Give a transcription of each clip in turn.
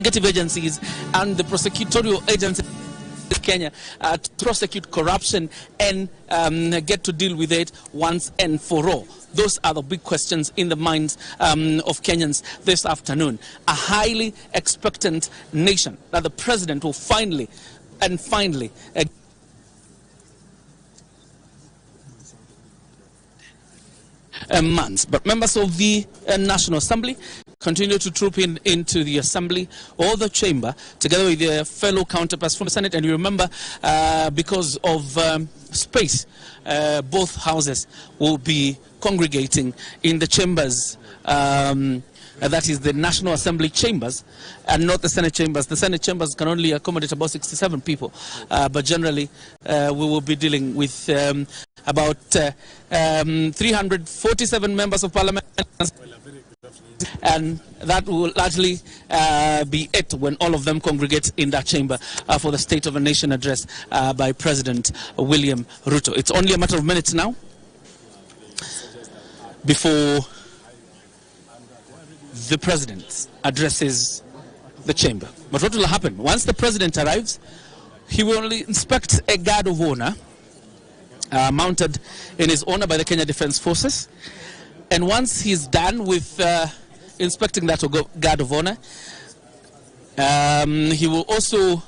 investigative agencies and the prosecutorial agencies in Kenya to prosecute corruption and get to deal with it once and for all? Those are the big questions in the minds of Kenyans this afternoon. A highly expectant nation that the president will finally months. But members of the National Assembly continue to troop into the Assembly or the Chamber together with their fellow counterparts from the Senate. And you remember, because of space, both houses will be congregating in the chambers. That is the National Assembly chambers and not the Senate chambers. The Senate chambers can only accommodate about 67 people. But generally, we will be dealing with about 347 members of parliament. And that will largely be it when all of them congregate in that chamber for the State of the Nation address by President William Ruto. It's only a matter of minutes now before the president addresses the chamber. But what will happen? Once the president arrives, he will only inspect a guard of honor mounted in his honor by the Kenya Defense Forces. And once he's done with inspecting that guard of honor, he will also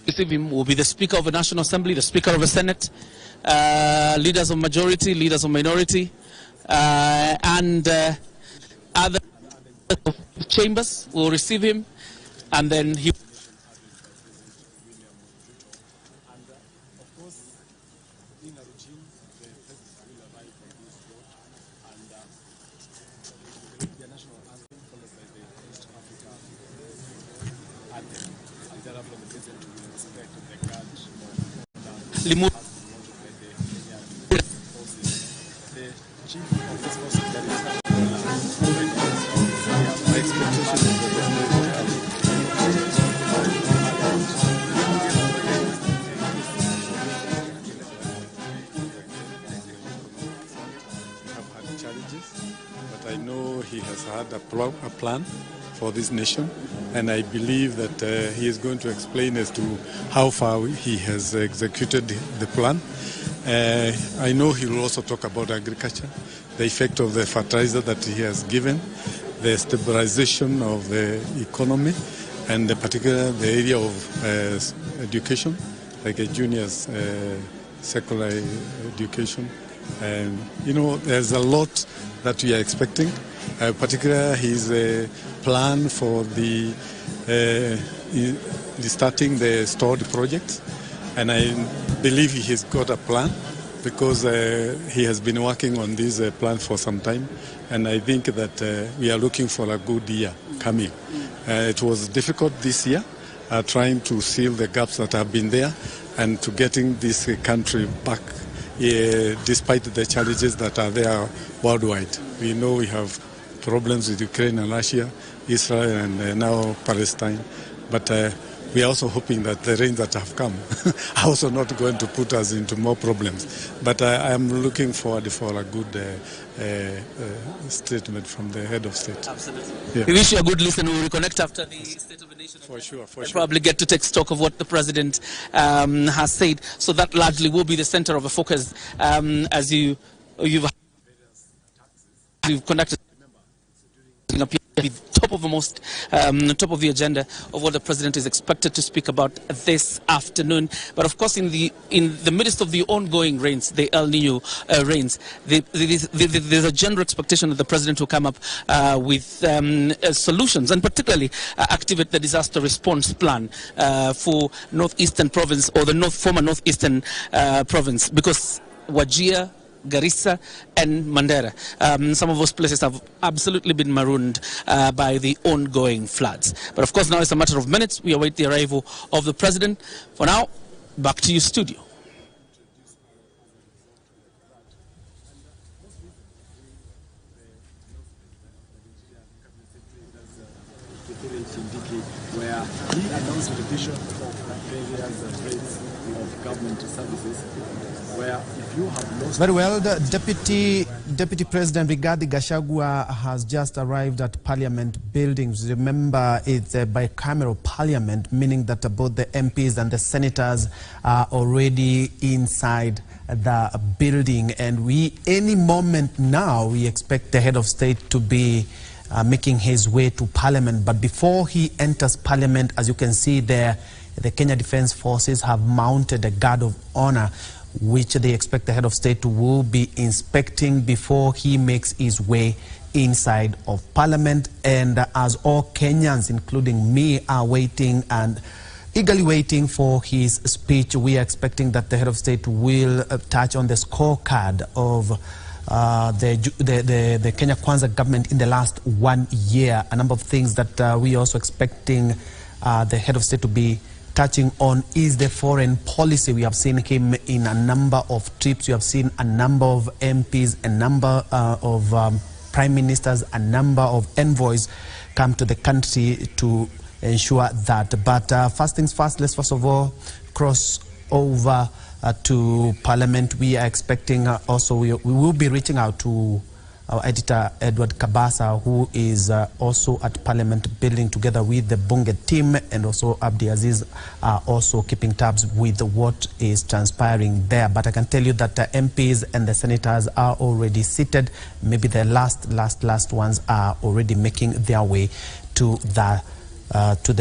receive him will be the Speaker of the National Assembly, the Speaker of the Senate, leaders of majority, leaders of minority, and other chambers will receive him, and then he a plan for this nation, and I believe that he is going to explain as to how far he has executed the plan. I know he will also talk about agriculture, the effect of the fertilizer that he has given, the stabilization of the economy, and particularly the area of education, like a junior's secular education. And, you know, there's a lot that we are expecting. Particularly his plan for the starting the stored projects, and I believe he has got a plan because he has been working on this plan for some time, and I think that we are looking for a good year coming. It was difficult this year trying to seal the gaps that have been there and to getting this country back despite the challenges that are there worldwide. We know we have problems with Ukraine and Russia, Israel, and now Palestine. But we are also hoping that the rains that have come are also not going to put us into more problems. But I am looking forward for a good statement from the head of state. Absolutely. Yeah. We wish you a good listen. We'll reconnect after the State of the Nation. For sure. Probably get to take stock of what the president has said. So that largely will be the center of the focus as you've conducted. Top of the agenda of what the president is expected to speak about this afternoon. But of course, in the midst of the ongoing rains, the El Nino rains, there's a general expectation that the president will come up with solutions, and particularly activate the disaster response plan for Northeastern Province, or the former Northeastern Province, because Wajir, Garissa and Mandera. Some of those places have absolutely been marooned by the ongoing floods. But of course, now it's a matter of minutes. We await the arrival of the president. For now, back to you, studio. where he announced the vision of various rates of government services, where if you have lost... Very well, the Deputy President Rigathi Gachagua has just arrived at Parliament buildings. Remember, it's a bicameral parliament, meaning that both the MPs and the senators are already inside the building, and any moment now we expect the head of state to be making his way to Parliament. But before he enters Parliament, as you can see there, the Kenya Defence Forces have mounted a guard of honor, which they expect the head of state will be inspecting before he makes his way inside of Parliament. And as all Kenyans, including me, are waiting and eagerly waiting for his speech, we are expecting that the head of state will touch on the scorecard of the Kenya Kwanza government in the last 1 year. A number of things that we are also expecting the head of state to be touching on is the foreign policy. We have seen him in a number of trips. We have seen a number of MPs, a number of prime ministers, a number of envoys come to the country to ensure that. But first things first, let's first of all cross over to Parliament. We are expecting also, we will be reaching out to our editor Edward Kabasa, who is also at Parliament building together with the Bunge team, and also Abdi Aziz are also keeping tabs with what is transpiring there. But I can tell you that the MPs and the senators are already seated. Maybe the last ones are already making their way to the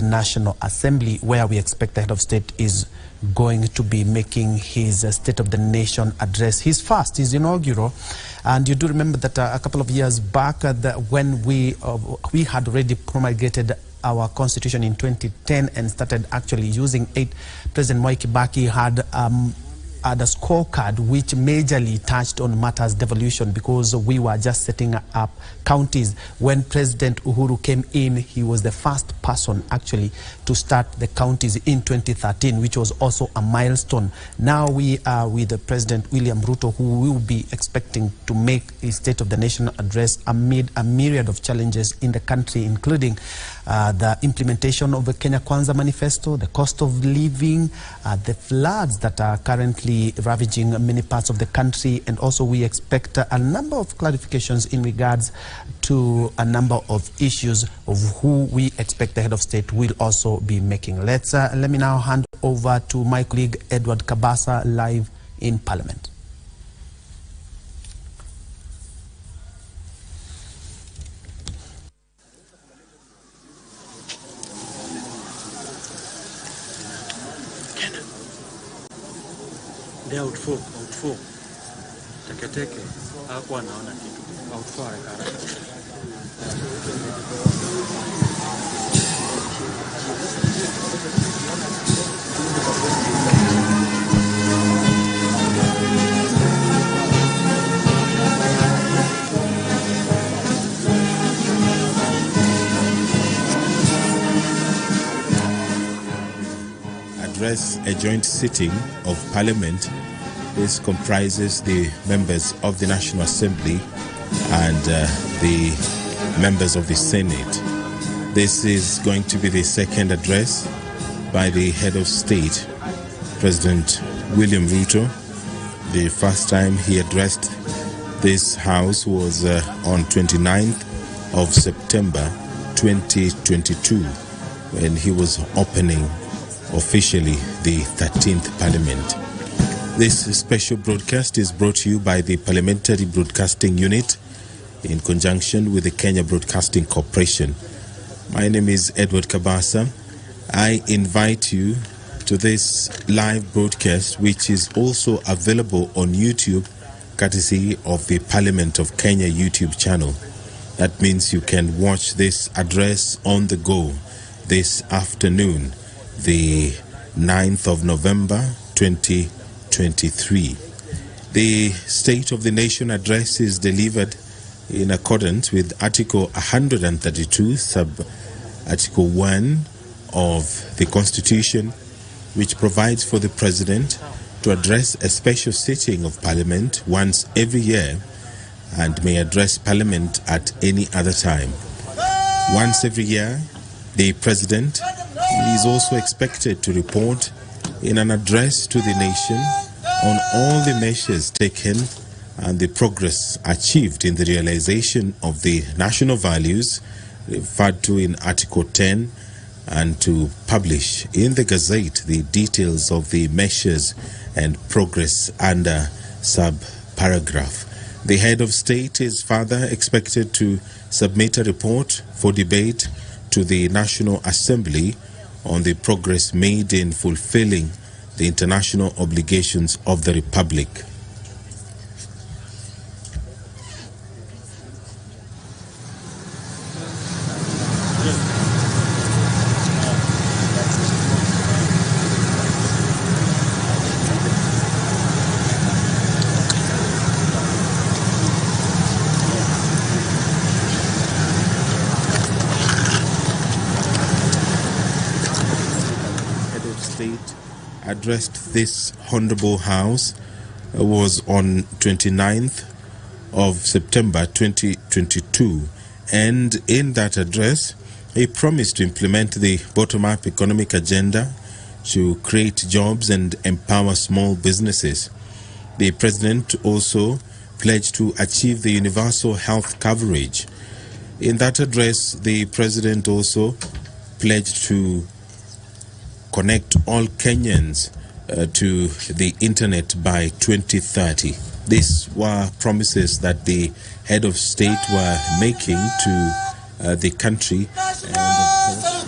National Assembly, where we expect the head of state is going to be making his State of the Nation address, his inaugural. And you do remember that a couple of years back, when we had already promulgated our constitution in 2010 and started actually using it, President Mwai Kibaki had a scorecard which majorly touched on matters devolution, because we were just setting up counties. When President Uhuru came in, he was the first person actually to start the counties in 2013, which was also a milestone. Now we are with the President William Ruto, who will be expecting to make his State of the Nation address amid a myriad of challenges in the country, including the implementation of the Kenya Kwanza manifesto, the cost of living, the floods that are currently ravaging many parts of the country, and also we expect a number of clarifications in regards to a number of issues of who we expect the head of state will also be making. Let me now hand over to my colleague Edward Kabasa live in Parliament. Ndio outflow. Teketeke hakuwa anaona kitu. Outflow haraka. Address a joint sitting of Parliament. This comprises the members of the National Assembly and the members of the Senate. This is going to be the second address by the head of state, President William Ruto. The first time he addressed this house was on 29th of September 2022, when he was opening officially the 13th Parliament. This special broadcast is brought to you by the Parliamentary Broadcasting Unit in conjunction with the Kenya Broadcasting Corporation. My name is Edward Kabasa. I invite you to this live broadcast, which is also available on YouTube, courtesy of the Parliament of Kenya YouTube channel. That means you can watch this address on the go this afternoon, the 9th of November 2023. The State of the Nation address is delivered in accordance with Article 132, Sub-Article 1 of the Constitution, which provides for the President to address a special sitting of Parliament once every year and may address Parliament at any other time. Once every year, The President is also expected to report in an address to the nation on all the measures taken and the progress achieved in the realization of the national values referred to in Article 10, and to publish in the Gazette the details of the measures and progress under sub-paragraph. The head of state is further expected to submit a report for debate to the National Assembly on the progress made in fulfilling the international obligations of the Republic. Addressed this Honorable House was on 29th of September 2022, and in that address he promised to implement the bottom-up economic agenda to create jobs and empower small businesses. The President also pledged to achieve the universal health coverage. In that address, the President also pledged to connect all Kenyans to the internet by 2030. These were promises that the head of state were making to the country, and of course,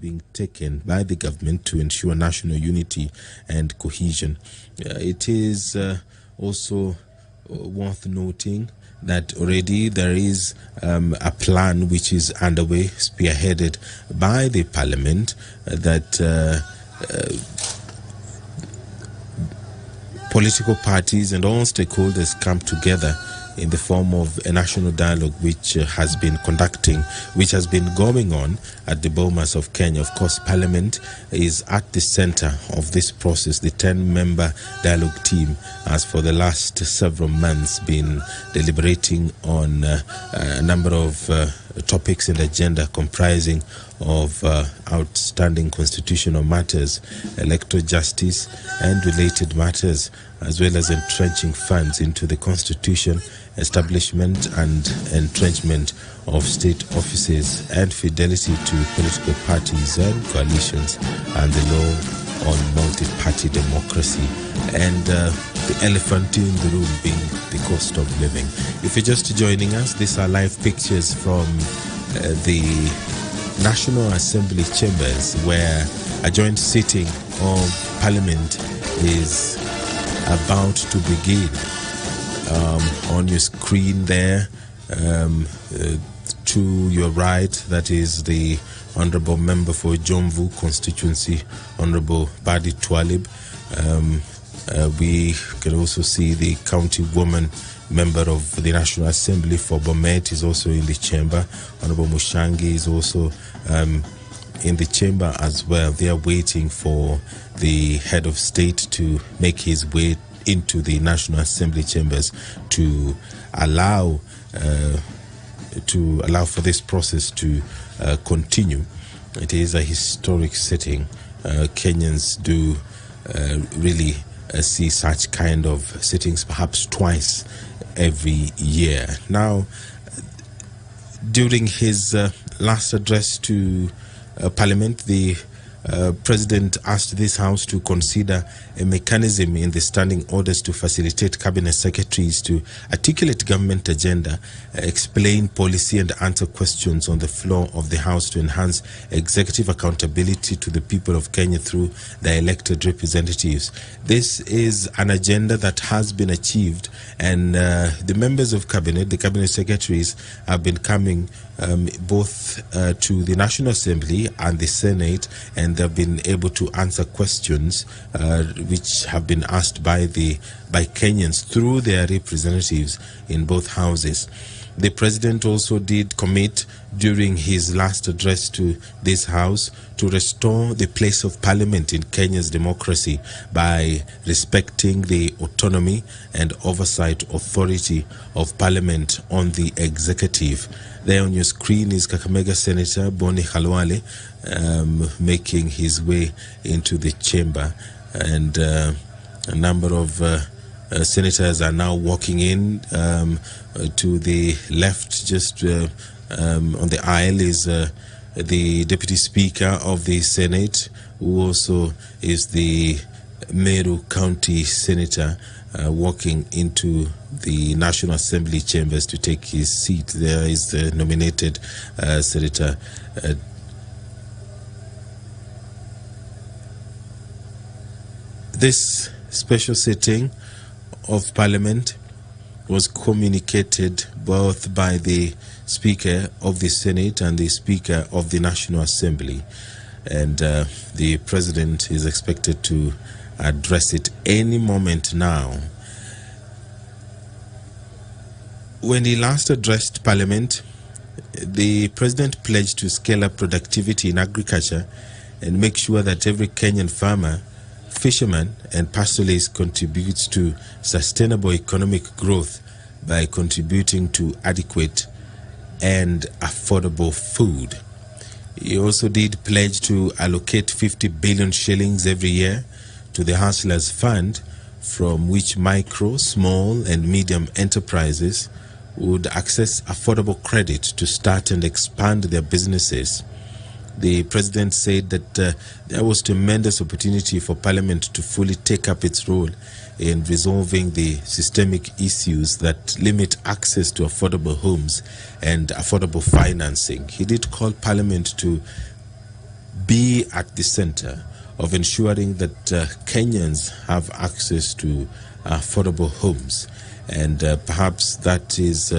being taken by the government to ensure national unity and cohesion. It is also worth noting that already there is a plan which is underway, spearheaded by the parliament, that political parties and all stakeholders come together in the form of a national dialogue which has been going on at the Bomas of Kenya. Of course, Parliament is at the center of this process. The 10-member dialogue team has for the last several months been deliberating on a number of topics in the agenda, comprising of outstanding constitutional matters, electoral justice and related matters, as well as entrenching funds into the constitution, establishment and entrenchment of state offices, and fidelity to political parties and coalitions, and the law on multi-party democracy, and the elephant in the room being the cost of living. If you're just joining us, these are live pictures from the National Assembly chambers, where a joint sitting of Parliament is about to begin. On your screen there, to your right, that is the Honorable Member for Jomvu constituency, Honorable Badi Twalib. We can also see the county woman member of the National Assembly for Bomet is also in the chamber. Honorable Mushangi is also in the chamber as well. They are waiting for the head of state to make his way into the National Assembly chambers to allow for this process to continue. It is a historic sitting. Kenyans do really see such kind of sittings perhaps twice every year. Now, during his last address to Parliament, the President asked this House to consider a mechanism in the standing orders to facilitate cabinet secretaries to articulate government agenda, explain policy and answer questions on the floor of the House to enhance executive accountability to the people of Kenya through their elected representatives. This is an agenda that has been achieved, and the members of cabinet, the cabinet secretaries, have been coming both to the National Assembly and the Senate, and they've been able to answer questions which have been asked by Kenyans through their representatives in both houses. The President also did commit during his last address to this House to restore the place of Parliament in Kenya's democracy by respecting the autonomy and oversight authority of Parliament on the executive. There on your screen is Kakamega Senator Boni Khalwale making his way into the chamber, and a number of senators are now walking in. To the left, just on the aisle, is the Deputy Speaker of the Senate, who also is the Meru County Senator, walking into the National Assembly chambers to take his seat. There is the nominated Senator This special sitting of Parliament was communicated both by the Speaker of the Senate and the Speaker of the National Assembly, and the President is expected to address it any moment now. When he last addressed Parliament, the President pledged to scale up productivity in agriculture and make sure that every Kenyan farmer, fisherman and pastoralist contributes to sustainable economic growth by contributing to adequate and affordable food. He also did pledge to allocate 50 billion shillings every year to the Hustlers Fund, from which micro, small and medium enterprises would access affordable credit to start and expand their businesses. The President said that there was tremendous opportunity for Parliament to fully take up its role in resolving the systemic issues that limit access to affordable homes and affordable financing. He did call Parliament to be at the center of ensuring that Kenyans have access to affordable homes. And perhaps that is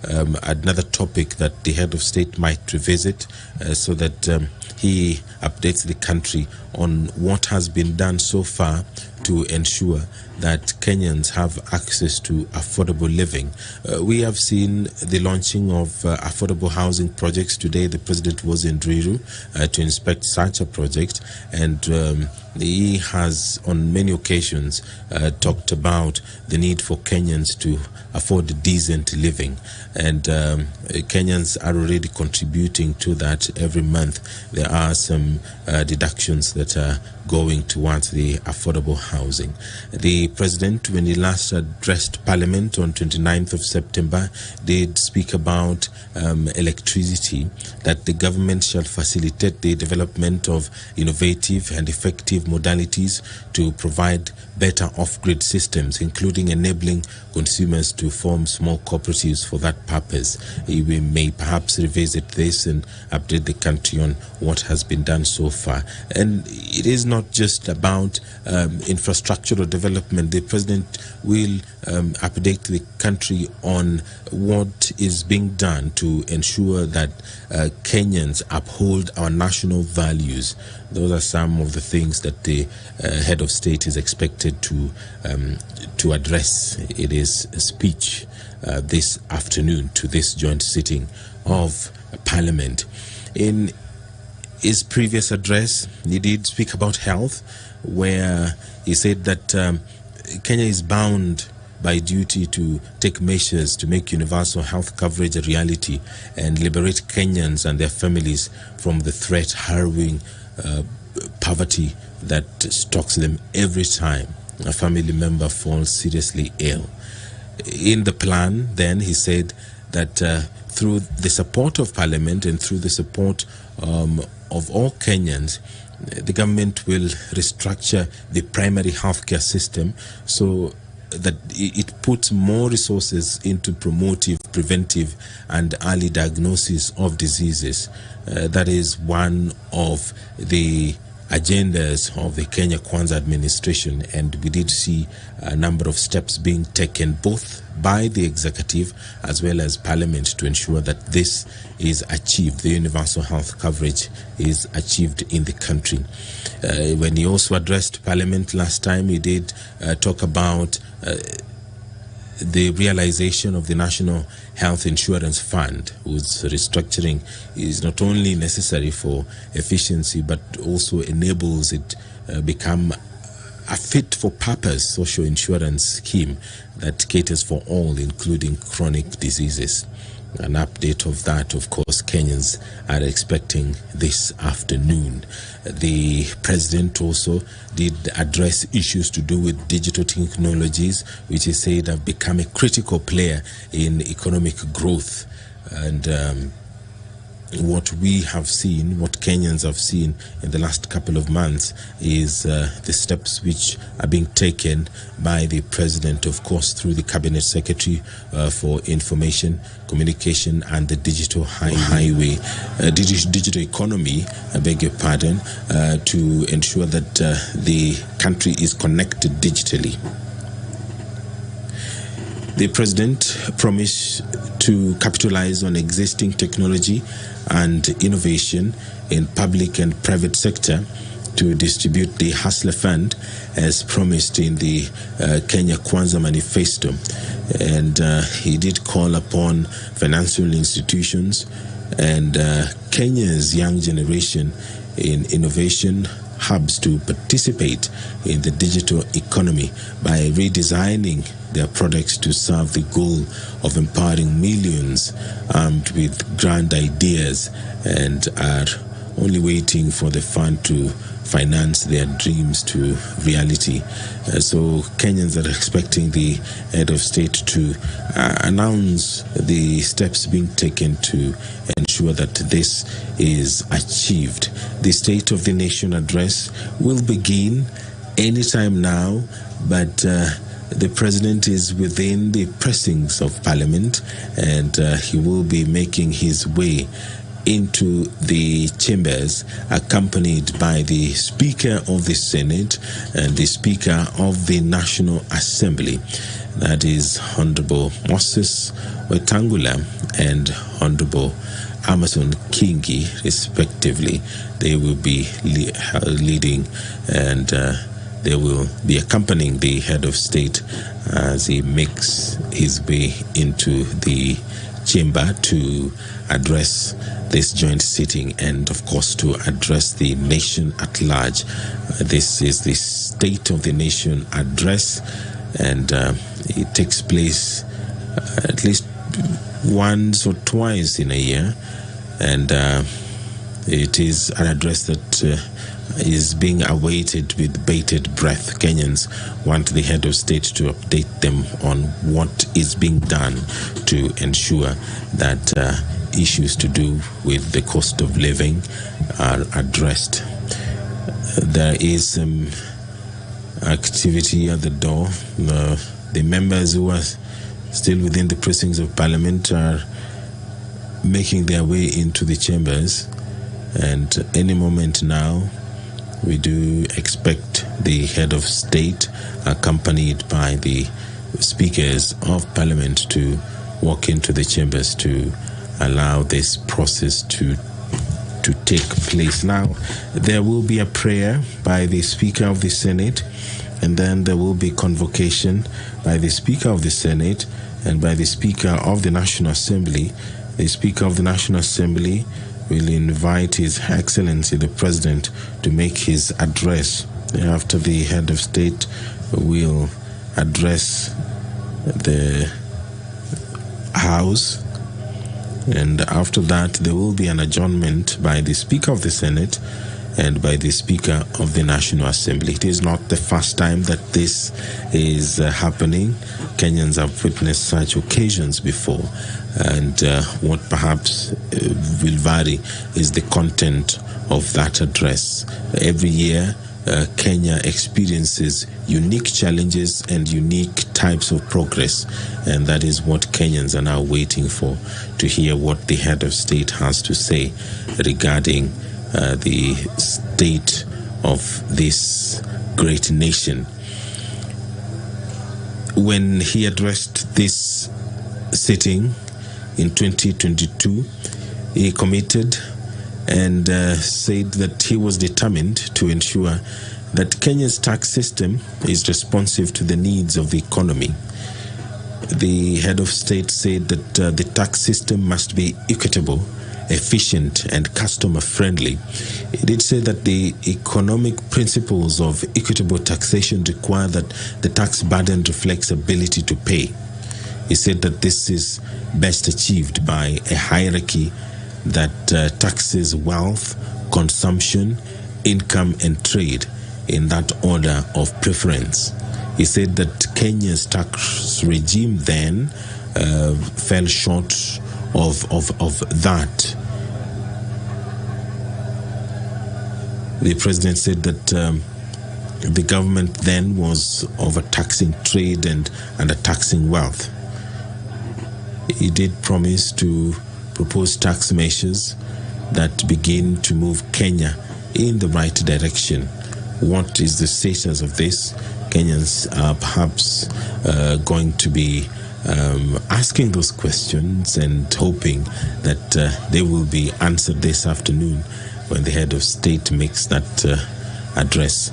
another topic that the head of state might revisit so that he updates the country on what has been done so far to ensure that Kenyans have access to affordable living. We have seen the launching of affordable housing projects. Today, the president was in Ruto to inspect such a project, and he has on many occasions talked about the need for Kenyans to afford decent living, and Kenyans are already contributing to that every month. There are some deductions that are going towards the affordable housing. The president, when he last addressed Parliament on 29th of September, did speak about electricity, that the government shall facilitate the development of innovative and effective modalities to provide better off-grid systems, including enabling consumers to form small cooperatives for that purpose. We may perhaps revisit this and update the country on what has been done so far. And it is not just about infrastructural development. The president will update the country on what is being done to ensure that Kenyans uphold our national values. Those are some of the things that the head of state is expected to address in his speech this afternoon to this joint sitting of Parliament. In his previous address, he did speak about health, where he said that Kenya is bound by duty to take measures to make universal health coverage a reality and liberate Kenyans and their families from the threat harrowing poverty that stalks them every time a family member falls seriously ill. In the plan, then, he said that through the support of Parliament and through the support of all Kenyans, the government will restructure the primary healthcare system so that it puts more resources into promotive, preventive, and early diagnosis of diseases. That is one of the agendas of the Kenya Kwanza administration, and we did see a number of steps being taken both by the executive as well as Parliament to ensure that this is achieved, the universal health coverage is achieved in the country. When he also addressed Parliament last time, he did talk about the realization of the National Health Insurance Fund, whose restructuring is not only necessary for efficiency but also enables it become a fit-for-purpose social insurance scheme that caters for all, including chronic diseases. An update of that, of course, Kenyans are expecting this afternoon. The president also did address issues to do with digital technologies, which he said have become a critical player in economic growth. And what we have seen, what Kenyans have seen in the last couple of months is the steps which are being taken by the president, of course, through the cabinet secretary for information, communication, and the digital highway, digital economy, I beg your pardon, to ensure that the country is connected digitally. The president promised to capitalize on existing technology and innovation in public and private sector to distribute the Hustler Fund as promised in the Kenya Kwanza Manifesto. And he did call upon financial institutions and Kenya's young generation in innovation hubs to participate in the digital economy by redesigning their products to serve the goal of empowering millions armed with grand ideas and are only waiting for the fund to finance their dreams to reality. So Kenyans are expecting the head of state to announce the steps being taken to ensure that this is achieved. The State of the Nation address will begin anytime now, but the president is within the precincts of Parliament and he will be making his way into the chambers, accompanied by the Speaker of the Senate and the Speaker of the National Assembly. That is Honorable Moses Wetangula and Honorable Amason Kingi, respectively. They will be leading and they will be accompanying the head of state as he makes his way into the chamber to address this joint sitting and, of course, to address the nation at large. This is the State of the Nation address, and it takes place at least once or twice in a year, and it is an address that is being awaited with bated breath. Kenyans want the head of state to update them on what is being done to ensure that issues to do with the cost of living are addressed. There is some activity at the door. The members who are still within the precincts of Parliament are making their way into the chambers, and any moment now we do expect the head of state, accompanied by the speakers of Parliament, to walk into the chambers to allow this process to take place. Now, there will be a prayer by the Speaker of the Senate, and then there will be convocation by the Speaker of the Senate and by the Speaker of the National Assembly. The Speaker of the National Assembly will invite His Excellency the President to make his address. After the head of state will address the House, and after that there will be an adjournment by the Speaker of the Senate and by the Speaker of the National Assembly. It is not the first time that this is happening. Kenyans have witnessed such occasions before, and what perhaps will vary is the content of that address. Every year, Kenya experiences unique challenges and unique types of progress, and that is what Kenyans are now waiting for, to hear what the head of state has to say regarding the state of this great nation. When he addressed this sitting in 2022, he committed and said that he was determined to ensure that Kenya's tax system is responsive to the needs of the economy. The head of state said that the tax system must be equitable, efficient, and customer-friendly. He did say that the economic principles of equitable taxation require that the tax burden reflects ability to pay. He said that this is best achieved by a hierarchy that taxes wealth, consumption, income, and trade in that order of preference. He said that Kenya's tax regime then fell short of that. The president said that the government then was overtaxing trade and undertaxing wealth. He did promise to propose tax measures that begin to move Kenya in the right direction. What is the status of this? Kenyans are perhaps going to be asking those questions and hoping that they will be answered this afternoon when the head of state makes that address.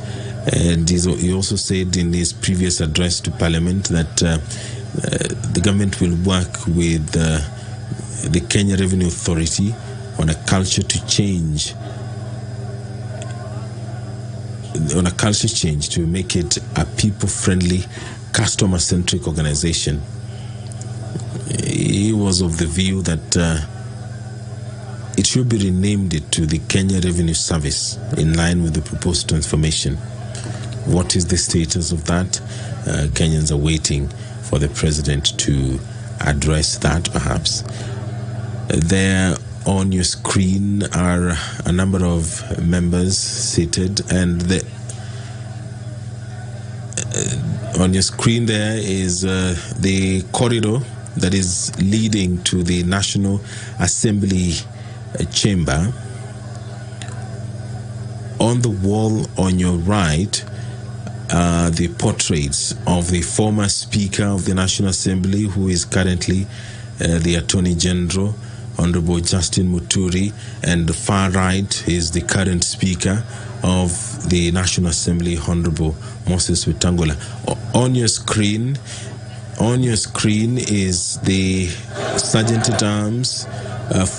And he also said in his previous address to Parliament that the government will work with the Kenya Revenue Authority on a culture change to make it a people-friendly, customer-centric organization. He was of the view that it should be renamed to the Kenya Revenue Service in line with the proposed transformation. What is the status of that? Kenyans are waiting for the president to address that, perhaps. There on your screen are a number of members seated, and on your screen there is the corridor that is leading to the National Assembly chamber. On the wall on your right are the portraits of the former Speaker of the National Assembly, who is currently the Attorney General, Honorable Justin Muturi, and the far right is the current Speaker of the National Assembly, Honorable Moses Wetangula. On your screen is the Sergeant-at-Arms,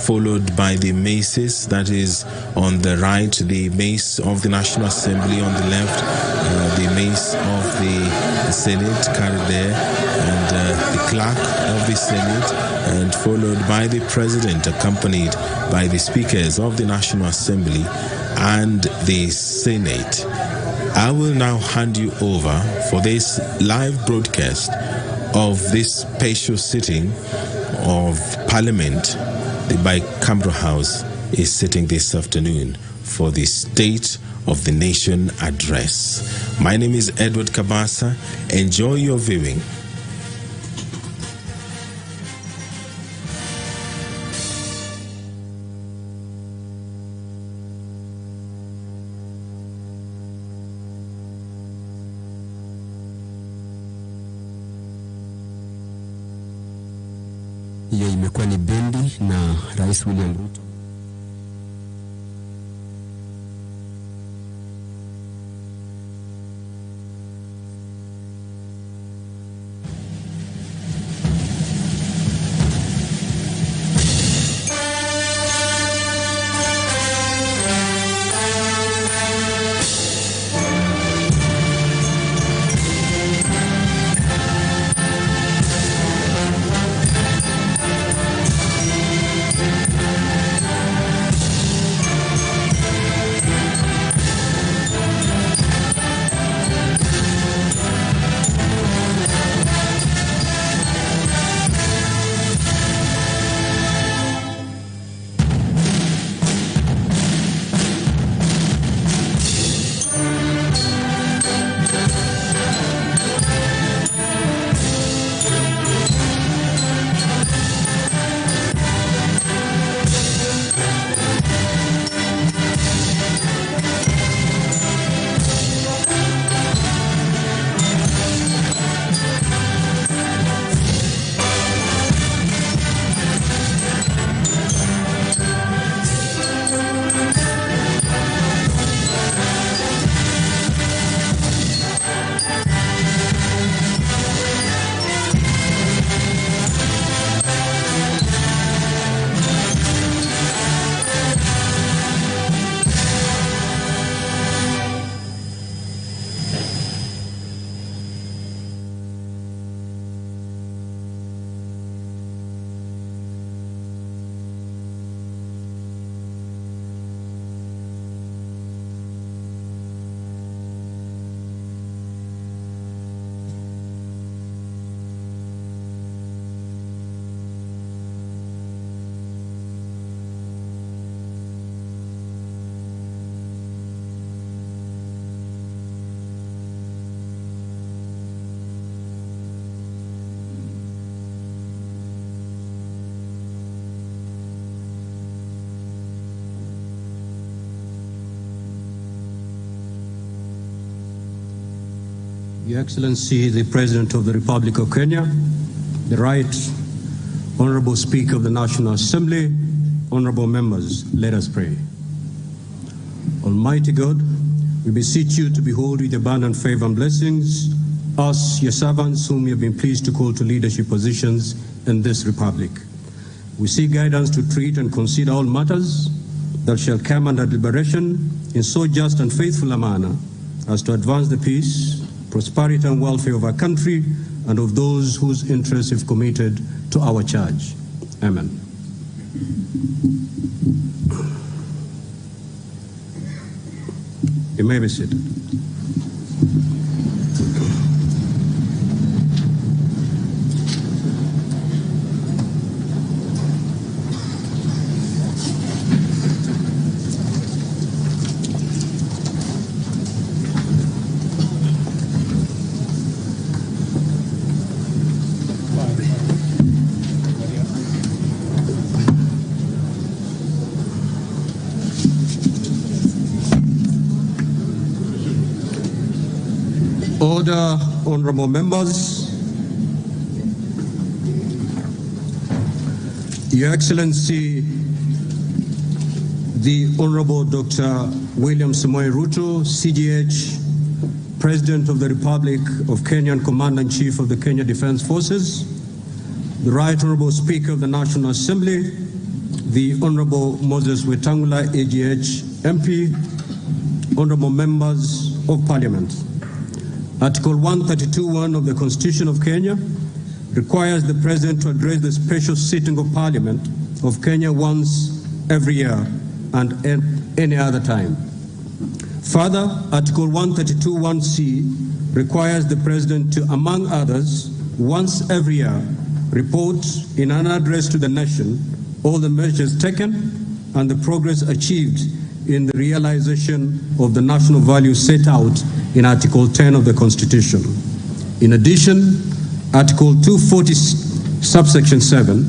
followed by the maces. That is on the right, the mace of the National Assembly, on the left, the mace of the Senate carried there, and the clerk of the Senate, and followed by the President, accompanied by the speakers of the National Assembly and the Senate. I will now hand you over for this live broadcast of this special sitting of Parliament. The bicameral House is sitting this afternoon for the State of the Nation address. My name is Edward Kabasa. Enjoy your viewing. Hiyo imekuwa ni bendi na Rais William Ruto. Your Excellency, the President of the Republic of Kenya, the Right Honorable Speaker of the National Assembly, honorable members, let us pray. Almighty God, we beseech you to behold with abundant favor and blessings us, your servants, whom you have been pleased to call to leadership positions in this republic. We seek guidance to treat and consider all matters that shall come under deliberation in so just and faithful a manner as to advance the peace, prosperity and welfare of our country and of those whose interests have committed to our charge. Amen. You may be seated. order, honorable members. Your Excellency, the Honorable Dr. William Samoei Ruto, CGH, President of the Republic of Kenya and Commander-in-Chief of the Kenya Defense Forces, the Right Honorable Speaker of the National Assembly, the Honorable Moses Wetangula, AGH, MP, Honorable Members of Parliament. Article 132(1) of the Constitution of Kenya requires the President to address the special sitting of Parliament of Kenya once every year and at any other time. Further, Article 132(1)(c) requires the President to, among others, once every year, report in an address to the nation all the measures taken and the progress achieved in the realization of the national values set out in Article 10 of the Constitution. In addition, Article 240, subsection 7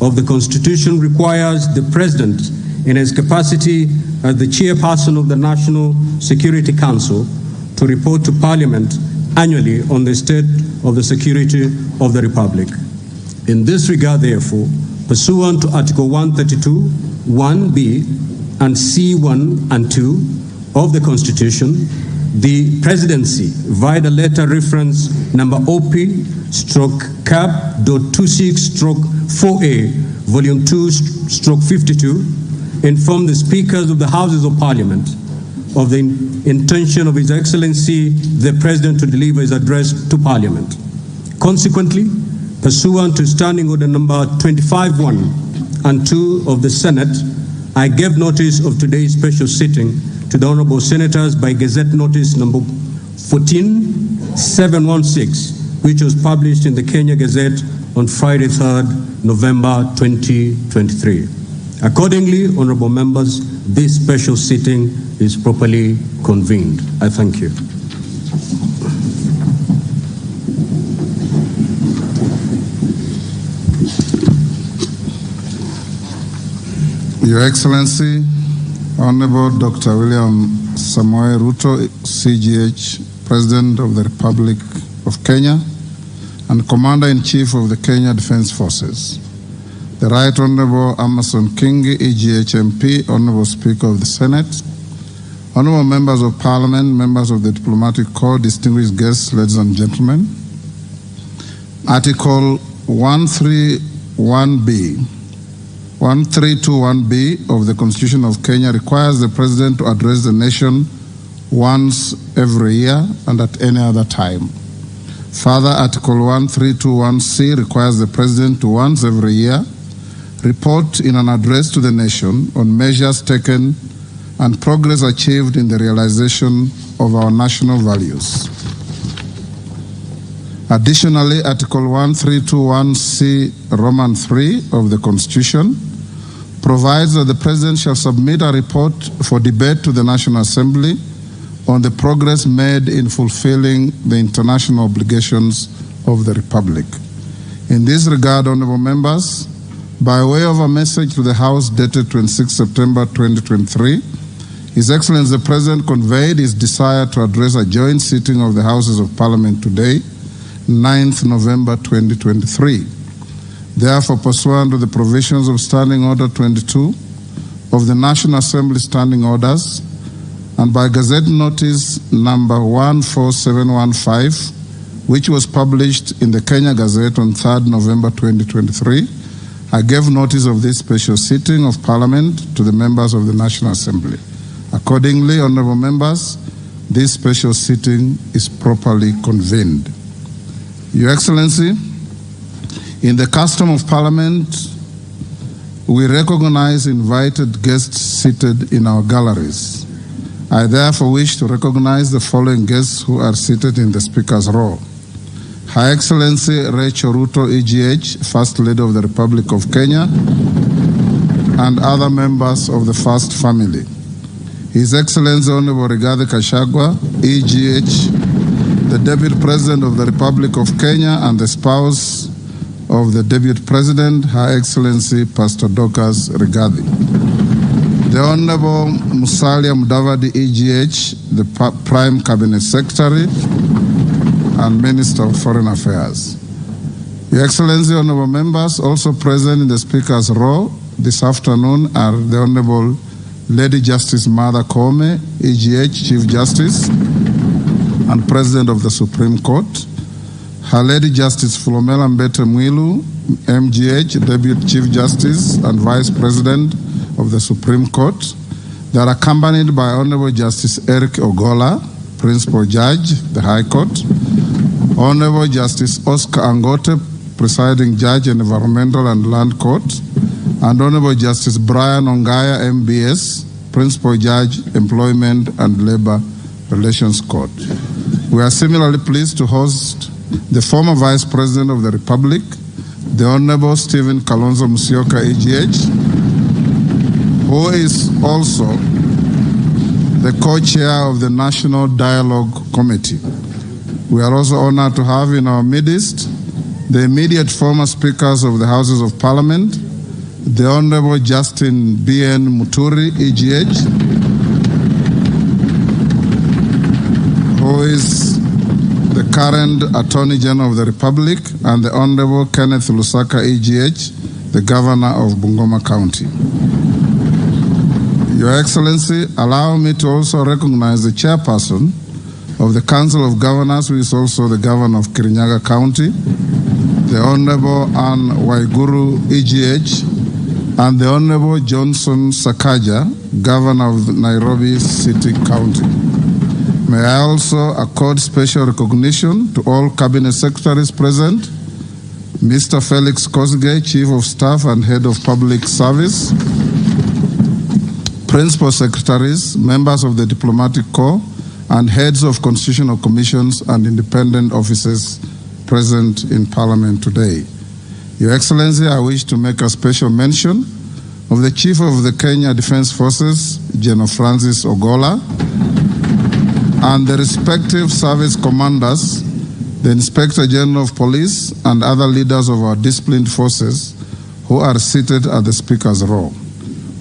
of the Constitution requires the President, in his capacity as the chairperson of the National Security Council, to report to Parliament annually on the state of the security of the Republic. In this regard, therefore, pursuant to Article 132, 1B, and C1 and 2 of the Constitution, the Presidency, via the letter reference number OP/CAP.26/4A, Volume 2/52, informed the Speakers of the Houses of Parliament of the intention of His Excellency the President to deliver his address to Parliament. Consequently, pursuant to Standing Order number 25(1) and 2 of the Senate, I gave notice of today's special sitting to the Honorable Senators by Gazette Notice number 14716, which was published in the Kenya Gazette on Friday, 3rd November 2023. Accordingly, Honorable Members, this special sitting is properly convened. I thank you. Your Excellency, Honorable Dr. William Samoei Ruto, CGH, President of the Republic of Kenya and Commander-in-Chief of the Kenya Defense Forces, the Right Honorable Amason Kingi, EGH MP, Honorable Speaker of the Senate, Honorable Members of Parliament, members of the Diplomatic Corps, distinguished guests, ladies and gentlemen. Article 1321B of the Constitution of Kenya requires the President to address the nation once every year and at any other time. Further, Article 1321C requires the President to once every year report in an address to the nation on measures taken and progress achieved in the realization of our national values. Additionally, Article 1321C Roman 3 of the Constitution provides that the President shall submit a report for debate to the National Assembly on the progress made in fulfilling the international obligations of the Republic. In this regard, honorable members, by way of a message to the House dated 26 September 2023, His Excellency the President conveyed his desire to address a joint sitting of the Houses of Parliament today, 9th November 2023. Therefore, pursuant to the provisions of Standing Order 22 of the National Assembly Standing Orders, and by Gazette Notice number 14715, which was published in the Kenya Gazette on 3rd November 2023, I gave notice of this special sitting of Parliament to the members of the National Assembly. Accordingly, honorable members, this special sitting is properly convened. Your Excellency, in the custom of Parliament, we recognize invited guests seated in our galleries. I therefore wish to recognize the following guests who are seated in the Speaker's row. Her Excellency Rachel Ruto, EGH, First Lady of the Republic of Kenya, and other members of the First Family. His Excellency Honorable Rigathi Gachagua, EGH, the Deputy President of the Republic of Kenya and the spouse of the Deputy President, Her Excellency Pastor Dorcas Rigathi. The Honorable Musalia Mudavadi, EGH, the Prime Cabinet Secretary. and Minister of Foreign Affairs. Your Excellency, honorable members, also present in the Speaker's row this afternoon are the Honorable Lady Justice Martha Koome, EGH Chief Justice and President of the Supreme Court, Her Lady Justice Philomena Mbete Mwilu, MGH Deputy Chief Justice and Vice President of the Supreme Court. They are accompanied by Honorable Justice Eric Ogola, Principal Judge, the High Court, Honorable Justice Oscar Angote, Presiding Judge in Environmental and Land Court, and Honorable Justice Brian Ongaya, MBS, Principal Judge, Employment and Labor Relations Court. We are similarly pleased to host the former Vice President of the Republic, the Honorable Stephen Kalonzo Musyoka, EGH, who is also the co-chair of the National Dialogue Committee. We are also honored to have in our midst the immediate former speakers of the Houses of Parliament, the Honorable Justin B.N. Muturi, EGH, who is the current Attorney General of the Republic, and the Honorable Kenneth Lusaka, EGH, the Governor of Bungoma County. Your Excellency, allow me to also recognize the Chairperson of the Council of Governors, who is also the Governor of Kirinyaga County, the Honorable Anne Waiguru, EGH, and the Honorable Johnson Sakaja, Governor of Nairobi City County. May I also accord special recognition to all Cabinet Secretaries present, Mr. Felix Kosgei, Chief of Staff and Head of Public Service, Principal Secretaries, members of the Diplomatic Corps, and heads of constitutional commissions and independent offices present in Parliament today. Your Excellency, I wish to make a special mention of the Chief of the Kenya Defense Forces, General Francis Ogola, and the respective service commanders, the Inspector General of Police, and other leaders of our disciplined forces who are seated at the Speaker's row.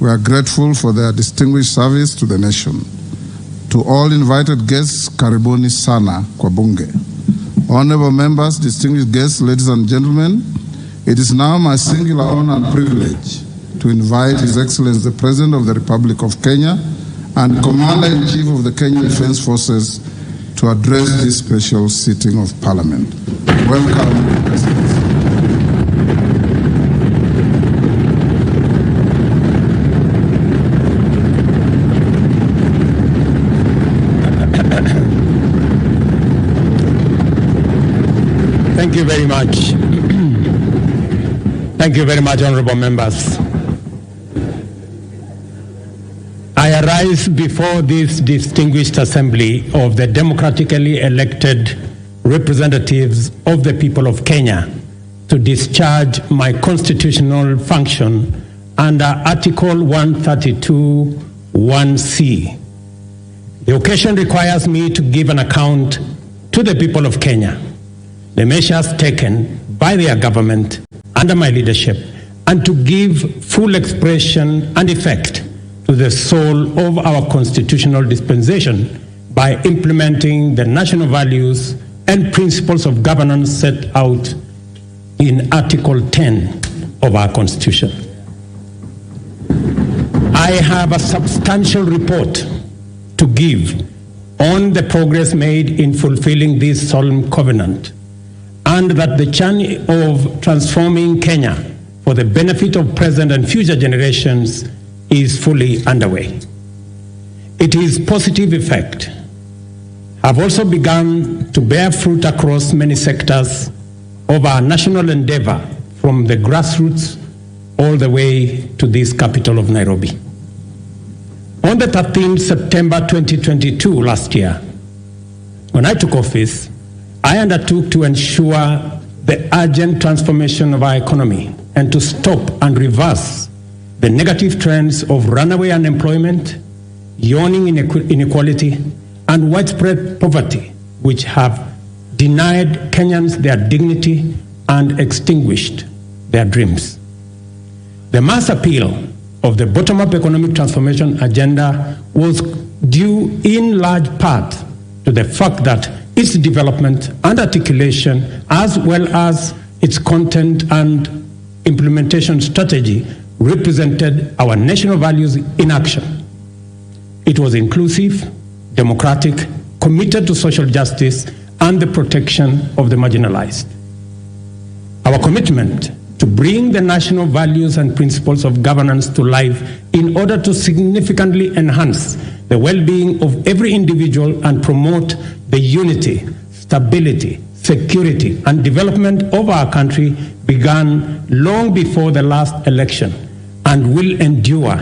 We are grateful for their distinguished service to the nation. To all invited guests, karibuni sana kwa bunge. Honorable members, distinguished guests, ladies and gentlemen, it is now my singular honor and privilege to invite His Excellency the President of the Republic of Kenya and Commander-in-Chief of the Kenya Defense Forces to address this special sitting of Parliament. Welcome, President. Thank you very much. Thank you very much, honorable members. I arise before this distinguished assembly of the democratically elected representatives of the people of Kenya to discharge my constitutional function under Article 132(1)(c). The occasion requires me to give an account to the people of Kenya, the measures taken by their government under my leadership, and to give full expression and effect to the soul of our constitutional dispensation by implementing the national values and principles of governance set out in Article 10 of our Constitution. I have a substantial report to give on the progress made in fulfilling this solemn covenant, and that the journey of transforming Kenya for the benefit of present and future generations is fully underway. Its positive effect have also begun to bear fruit across many sectors of our national endeavor, from the grassroots all the way to this capital of Nairobi. On the 13th September 2022 last year, when I took office, I undertook to ensure the urgent transformation of our economy and to stop and reverse the negative trends of runaway unemployment, yawning inequality, and widespread poverty, which have denied Kenyans their dignity and extinguished their dreams. The mass appeal of the bottom-up economic transformation agenda was due in large part to the fact that its development and articulation, as well as its content and implementation strategy, represented our national values in action. It was inclusive, democratic, committed to social justice and the protection of the marginalized. Our commitment to bring the national values and principles of governance to life in order to significantly enhance the well-being of every individual and promote the unity, stability, security, and development of our country began long before the last election and will endure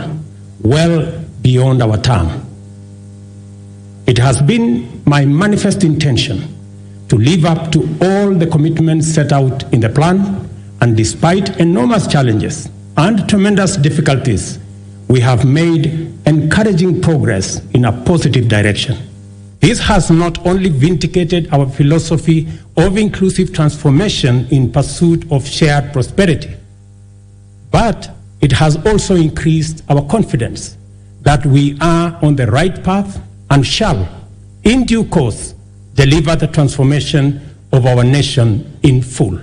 well beyond our term. It has been my manifest intention to live up to all the commitments set out in the plan, and despite enormous challenges and tremendous difficulties, we have made encouraging progress in a positive direction. This has not only vindicated our philosophy of inclusive transformation in pursuit of shared prosperity, but it has also increased our confidence that we are on the right path and shall, in due course, deliver the transformation of our nation in full.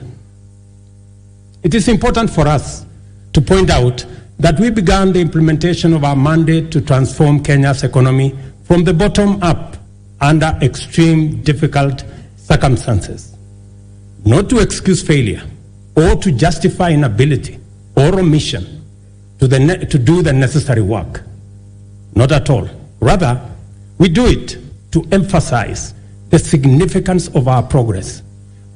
It is important for us to point out that we began the implementation of our mandate to transform Kenya's economy from the bottom up under extreme difficult circumstances, not to excuse failure or to justify inability or omission to do the necessary work. Not at all. Rather, we do it to emphasize the significance of our progress,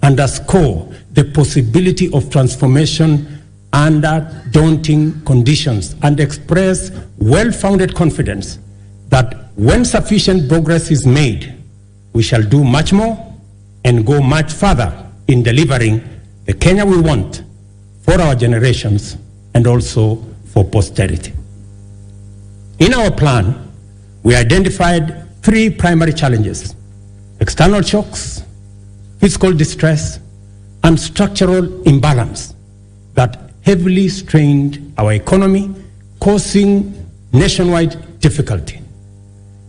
underscore the possibility of transformation under daunting conditions, and express well-founded confidence that when sufficient progress is made, we shall do much more and go much further in delivering the Kenya we want for our generations and also for posterity. In our plan, we identified 3 primary challenges: external shocks, fiscal distress, and structural imbalance that heavily strained our economy, causing nationwide difficulty.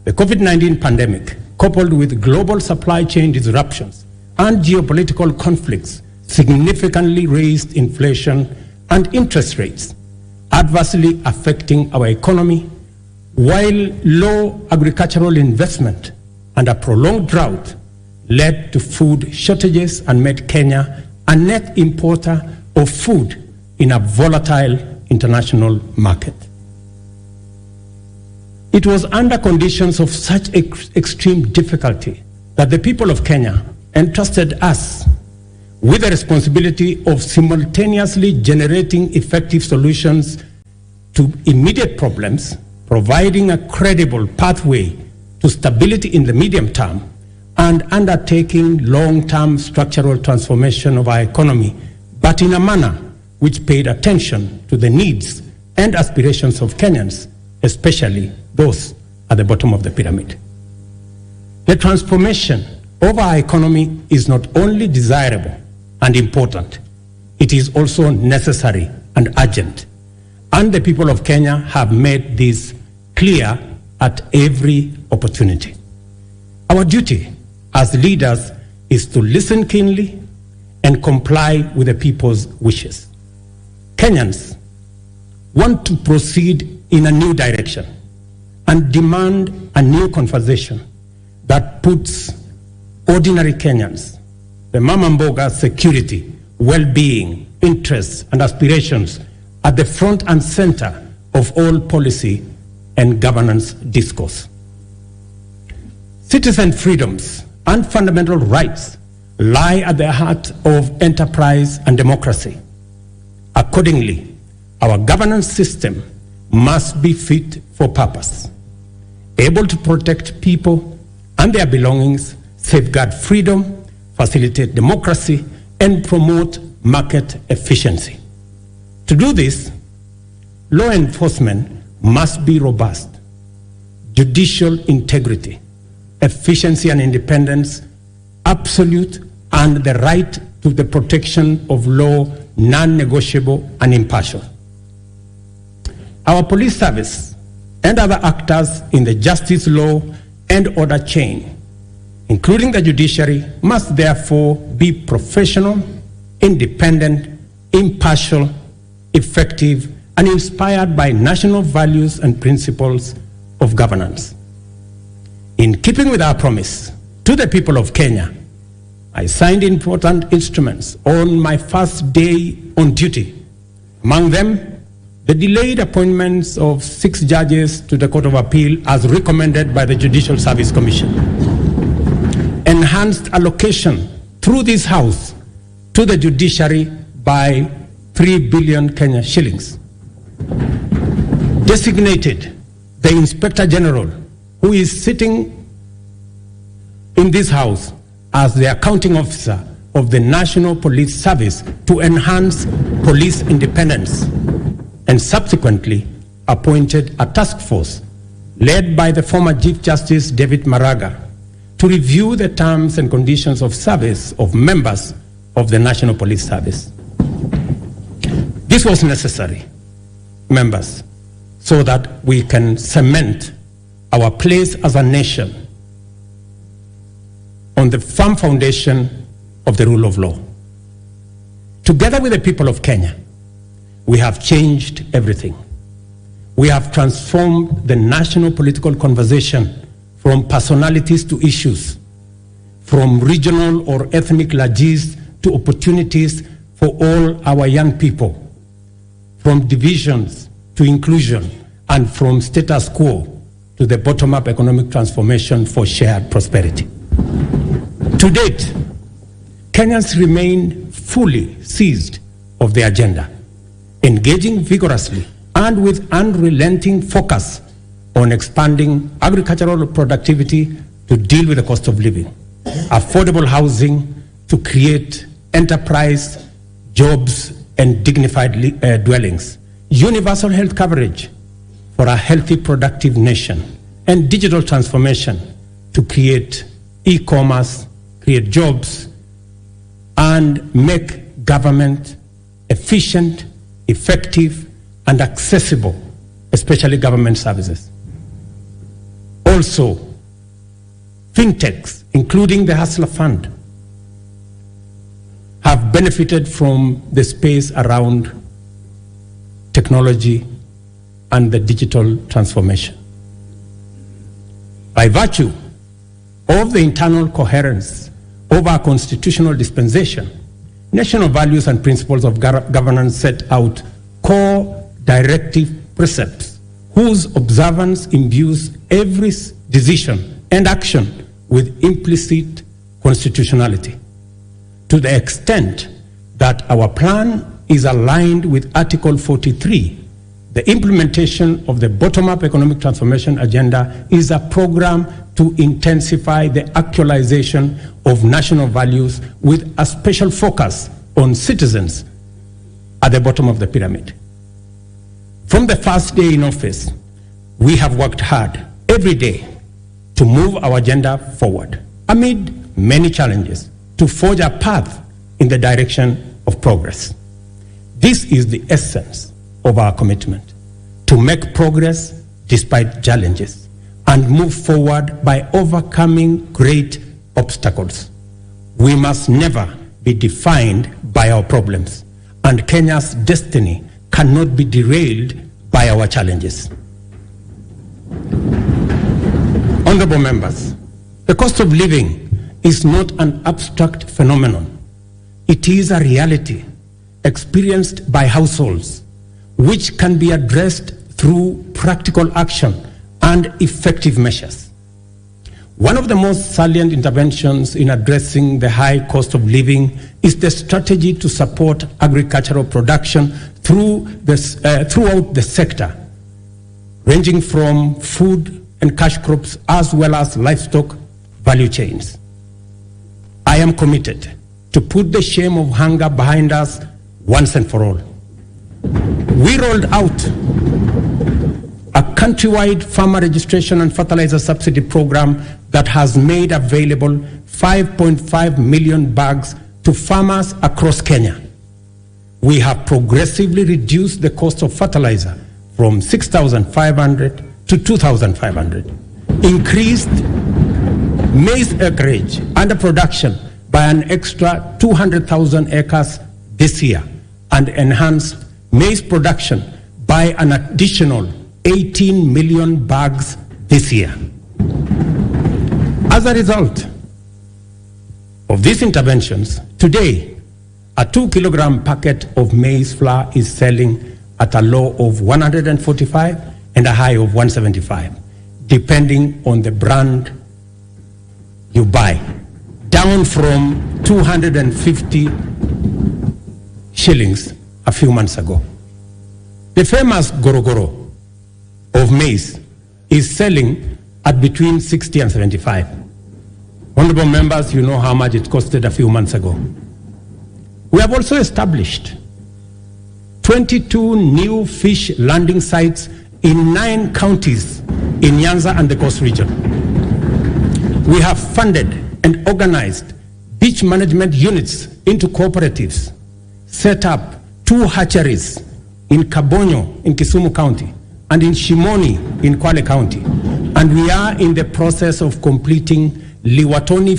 The COVID-19 pandemic, coupled with global supply chain disruptions and geopolitical conflicts, significantly raised inflation and interest rates, adversely affecting our economy, while low agricultural investment and a prolonged drought led to food shortages and made Kenya a net importer of food in a volatile international market. It was under conditions of such extreme difficulty that the people of Kenya entrusted us with the responsibility of simultaneously generating effective solutions to immediate problems, providing a credible pathway to stability in the medium term, and undertaking long-term structural transformation of our economy, but in a manner which paid attention to the needs and aspirations of Kenyans, especially those at the bottom of the pyramid. The transformation of our economy is not only desirable and important, it is also necessary and urgent. And the people of Kenya have made this clear at every opportunity. Our duty as leaders is to listen keenly and comply with the people's wishes. Kenyans want to proceed in a new direction and demand a new conversation that puts ordinary Kenyans, the mama mboga's security, well-being, interests, and aspirations at the front and center of all policy and governance discourse. Citizen freedoms and fundamental rights lie at the heart of enterprise and democracy. Accordingly, our governance system must be fit for purpose, able to protect people and their belongings, safeguard freedom, facilitate democracy, and promote market efficiency. To do this, law enforcement must be robust, judicial integrity, efficiency and independence, absolute, and the right to the protection of law, non-negotiable and impartial. Our police service and other actors in the justice, law, and order chain including the judiciary, must therefore be professional, independent, impartial, effective, and inspired by national values and principles of governance. In keeping with our promise to the people of Kenya, I signed important instruments on my first day on duty. Among them, the delayed appointments of 6 judges to the Court of Appeal as recommended by the Judicial Service Commission. Enhanced allocation through this House to the judiciary by 3 billion Kenya shillings. Designated the Inspector General, who is sitting in this House as the accounting officer of the National Police Service to enhance police independence, and subsequently appointed a task force led by the former Chief Justice David Maraga to review the terms and conditions of service of members of the National Police Service. This was necessary, members, so that we can cement our place as a nation on the firm foundation of the rule of law. Together with the people of Kenya, we have changed everything. We have transformed the national political conversation from personalities to issues, from regional or ethnic lages to opportunities for all our young people, from divisions to inclusion, and from status quo to the bottom-up economic transformation for shared prosperity. To date, Kenyans remain fully seized of the agenda, engaging vigorously and with unrelenting focus on expanding agricultural productivity to deal with the cost of living, affordable housing to create enterprise, jobs, and dignified dwellings, universal health coverage for a healthy, productive nation, and digital transformation to create e-commerce, create jobs, and make government efficient, effective, and accessible, especially government services. Also, fintechs, including the Hustler Fund, have benefited from the space around technology and the digital transformation. By virtue of the internal coherence of our constitutional dispensation, national values and principles of governance set out core directive precepts whose observance imbues every decision and action with implicit constitutionality. To the extent that our plan is aligned with Article 43, the implementation of the bottom-up economic transformation agenda is a program to intensify the actualization of national values with a special focus on citizens at the bottom of the pyramid. From the first day in office, we have worked hard every day to move our agenda forward amid many challenges to forge a path in the direction of progress. This is the essence of our commitment, to make progress despite challenges and move forward by overcoming great obstacles. We must never be defined by our problems, and Kenya's destiny cannot be derailed by our challenges. Honorable members, the cost of living is not an abstract phenomenon. It is a reality experienced by households, which can be addressed through practical action and effective measures. One of the most salient interventions in addressing the high cost of living is the strategy to support agricultural production throughout the sector, ranging from food and cash crops as well as livestock value chains. I am committed to put the shame of hunger behind us once and for all. We rolled out a countrywide farmer registration and fertilizer subsidy program that has made available 5.5 million bags to farmers across Kenya. We have progressively reduced the cost of fertilizer from 6,500 to 2,500, increased maize acreage under production by an extra 200,000 acres this year, and enhance maize production by an additional 18 million bags this year. As a result of these interventions, today, a 2-kilogram packet of maize flour is selling at a low of 145 and a high of 175, depending on the brand you buy, down from 250 shillings a few months ago. The famous gorogoro of maize is selling at between 60 and 75. Honorable members, you know how much it costed a few months ago. We have also established 22 new fish landing sites in 9 counties in Nyanza and the Coast region. We have funded and organized beach management units into cooperatives, set up 2 hatcheries in Kabonyo in Kisumu County and in Shimoni in Kwale County. And we are in the process of completing Liwatoni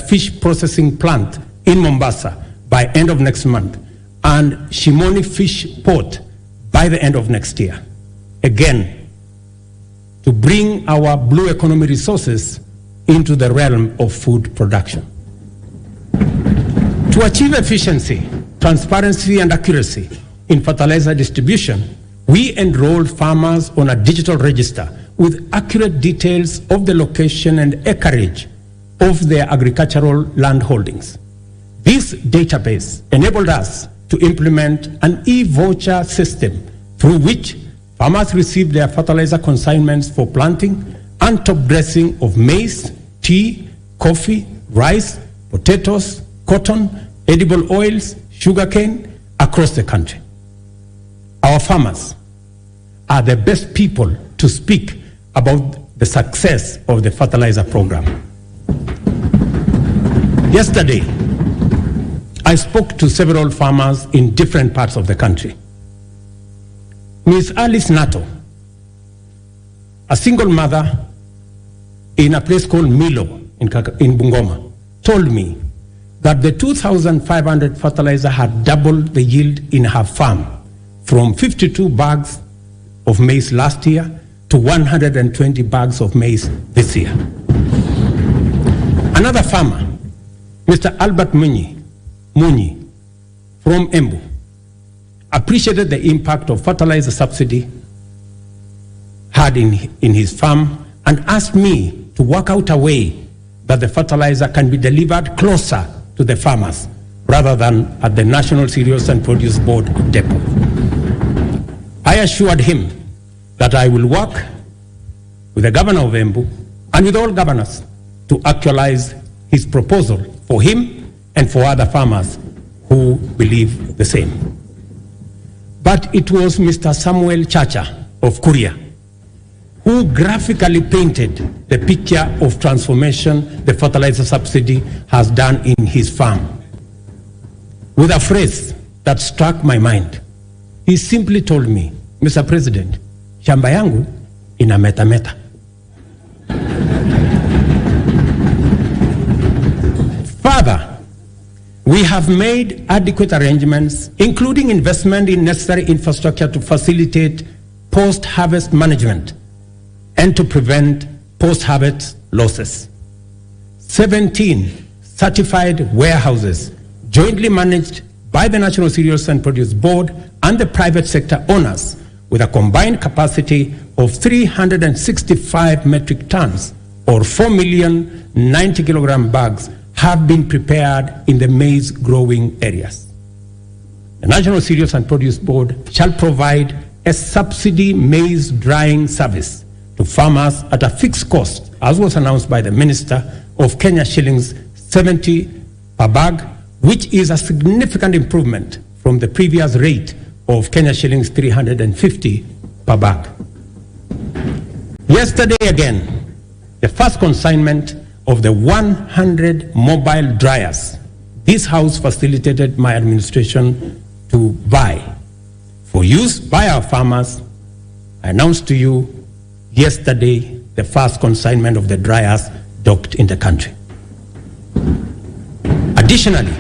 fish processing plant in Mombasa by end of next month, and Shimoni Fish Port by the end of next year. Again, to bring our blue economy resources into the realm of food production. To achieve efficiency, transparency, and accuracy in fertilizer distribution, we enrolled farmers on a digital register with accurate details of the location and acreage of their agricultural land holdings. This database enabled us to implement an e-voucher system through which farmers receive their fertilizer consignments for planting and top dressing of maize, tea, coffee, rice, potatoes, cotton, edible oils, sugarcane across the country. Our farmers are the best people to speak about the success of the fertilizer program. Yesterday, I spoke to several farmers in different parts of the country. Ms. Alice Nato, a single mother in a place called Milo in Bungoma, told me that the 2,500 fertilizer had doubled the yield in her farm from 52 bags of maize last year to 120 bags of maize this year. Another farmer, Mr. Albert Munyi from Embu, appreciated the impact of fertilizer subsidy had in his farm and asked me to work out a way that the fertilizer can be delivered closer to the farmers rather than at the National Cereals and Produce Board depot. I assured him that I will work with the governor of Embu and with all governors to actualize his proposal for him and for other farmers who believe the same. But it was Mr. Samuel Chacha of Kuria who graphically painted the picture of transformation the fertilizer subsidy has done in his farm with a phrase that struck my mind. He simply told me, Mr. President, shamba yangu ina meta. Further, we have made adequate arrangements, including investment in necessary infrastructure to facilitate post-harvest management and to prevent post-harvest losses. 17 certified warehouses jointly managed by the National Cereals and Produce Board and the private sector owners with a combined capacity of 365 metric tons or 4,090 kilogram bags have been prepared in the maize growing areas. The National Cereals and Produce Board shall provide a subsidy maize drying service to farmers at a fixed cost, as was announced by the Minister, of Kenya shillings 70 per bag, which is a significant improvement from the previous rate of Kenya shillings 350 per bag. Yesterday again, the first consignment of the 100 mobile dryers this House facilitated my administration to buy for use by our farmers. I announced to you yesterday the first consignment of the dryers docked in the country. Additionally,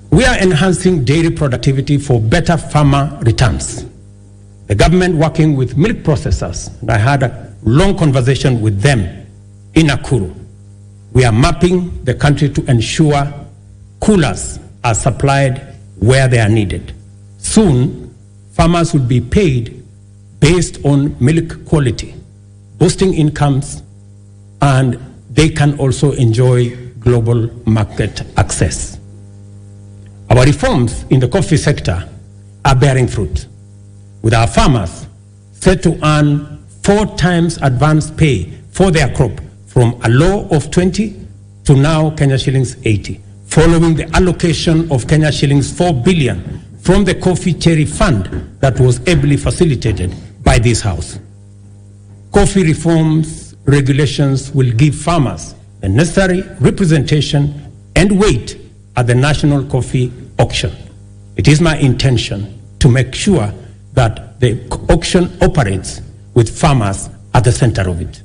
we are enhancing dairy productivity for better farmer returns. The government, working with milk processors, and I had a long conversation with them in Nakuru. We are mapping the country to ensure coolers are supplied where they are needed. Soon, farmers will be paid based on milk quality, boosting incomes, and they can also enjoy global market access. Our reforms in the coffee sector are bearing fruit, with our farmers set to earn 4 times advance pay for their crop, from a low of 20 to now Kenya shillings 80, following the allocation of Kenya shillings 4 billion from the Coffee Cherry Fund that was ably facilitated by this House. Coffee reforms regulations will give farmers the necessary representation and weight at the national coffee auction. It is my intention to make sure that the auction operates with farmers at the center of it.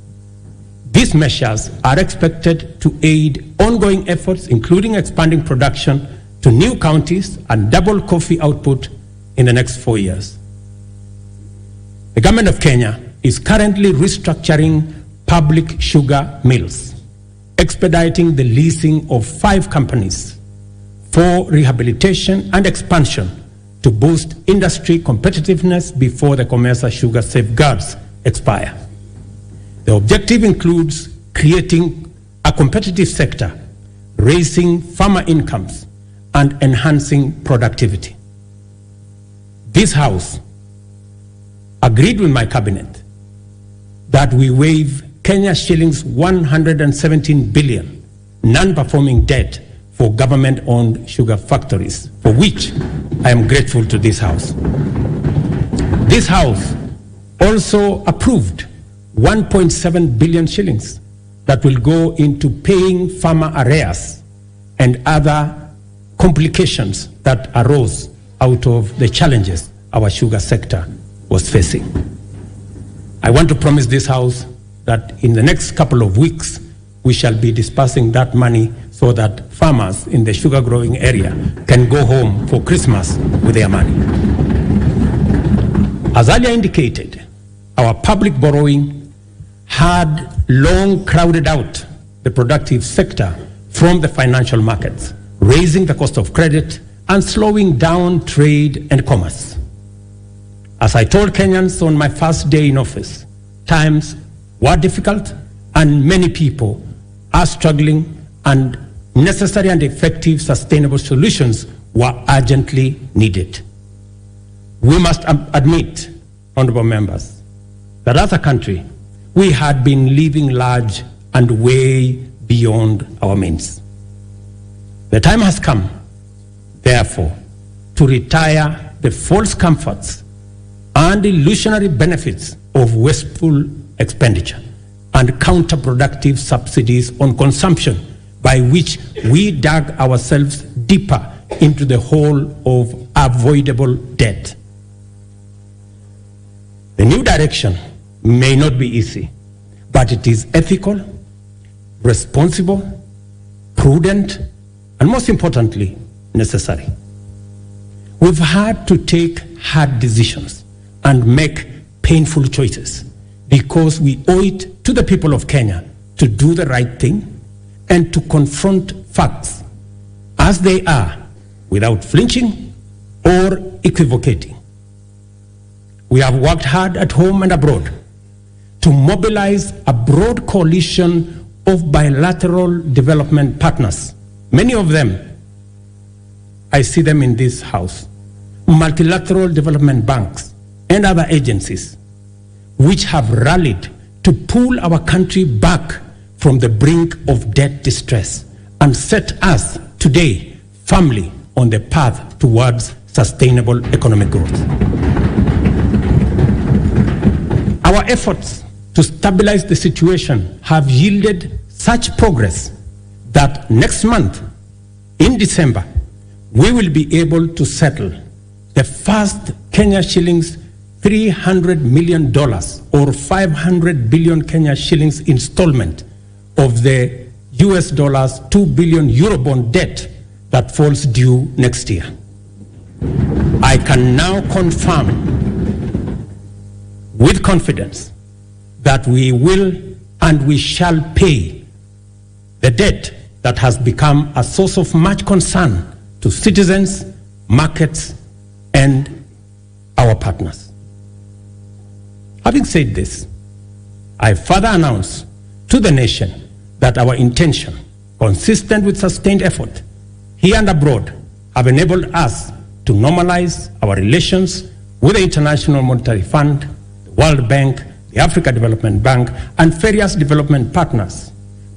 These measures are expected to aid ongoing efforts, including expanding production to new counties and double coffee output in the next 4 years. The government of Kenya is currently restructuring public sugar mills, expediting the leasing of 5 companies for rehabilitation and expansion to boost industry competitiveness before the Commercial Sugar Safeguards expire. The objective includes creating a competitive sector, raising farmer incomes, and enhancing productivity. This House agreed with my cabinet that we waive Kenya shillings 117 billion non-performing debt for government-owned sugar factories, for which I am grateful to this House. This House also approved 1.7 billion shillings that will go into paying farmer arrears and other complications that arose out of the challenges our sugar sector was facing. I want to promise this House that in the next couple of weeks, we shall be dispersing that money so that farmers in the sugar growing area can go home for Christmas with their money. As earlier indicated, our public borrowing had long crowded out the productive sector from the financial markets, raising the cost of credit and slowing down trade and commerce. As I told Kenyans on my first day in office, times were difficult and many people are struggling, and necessary and effective sustainable solutions were urgently needed. We must admit, honorable members, that as a country, we had been living large and way beyond our means. The time has come, therefore, to retire the false comforts and illusionary benefits of wasteful expenditure and counterproductive subsidies on consumption, by which we dug ourselves deeper into the hole of avoidable debt. The new direction may not be easy, but it is ethical, responsible, prudent, and most importantly, necessary. We've had to take hard decisions and make painful choices because we owe it to the people of Kenya to do the right thing and to confront facts as they are without flinching or equivocating. We have worked hard at home and abroad to mobilize a broad coalition of bilateral development partners. Many of them, I see them in this House, multilateral development banks and other agencies, which have rallied to pull our country back from the brink of debt distress and set us today firmly on the path towards sustainable economic growth. Our efforts to stabilize the situation have yielded such progress that next month, in December, we will be able to settle the first Kenya shillings $300 million or 500 billion Kenya shillings installment of the $2 billion Eurobond debt that falls due next year. I can now confirm with confidence that we will and we shall pay the debt that has become a source of much concern to citizens, markets, and our partners. Having said this, I further announce to the nation that our intention, consistent with sustained effort here and abroad, have enabled us to normalize our relations with the International Monetary Fund, the World Bank, the Africa Development Bank, and various development partners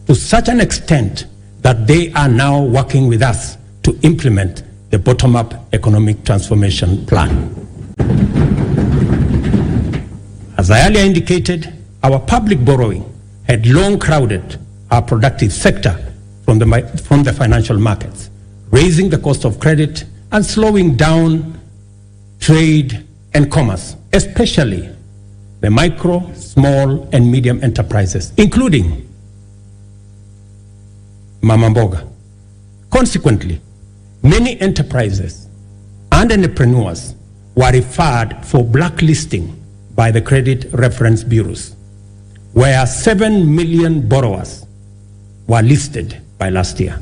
to such an extent that they are now working with us to implement the bottom-up economic transformation plan. As I earlier indicated, our public borrowing had long crowded our productive sector from the financial markets, raising the cost of credit and slowing down trade and commerce, especially the micro, small, and medium enterprises, including Mama Mboga. Consequently, many enterprises and entrepreneurs were referred for blacklisting by the credit reference bureaus, where 7 million borrowers were listed by last year.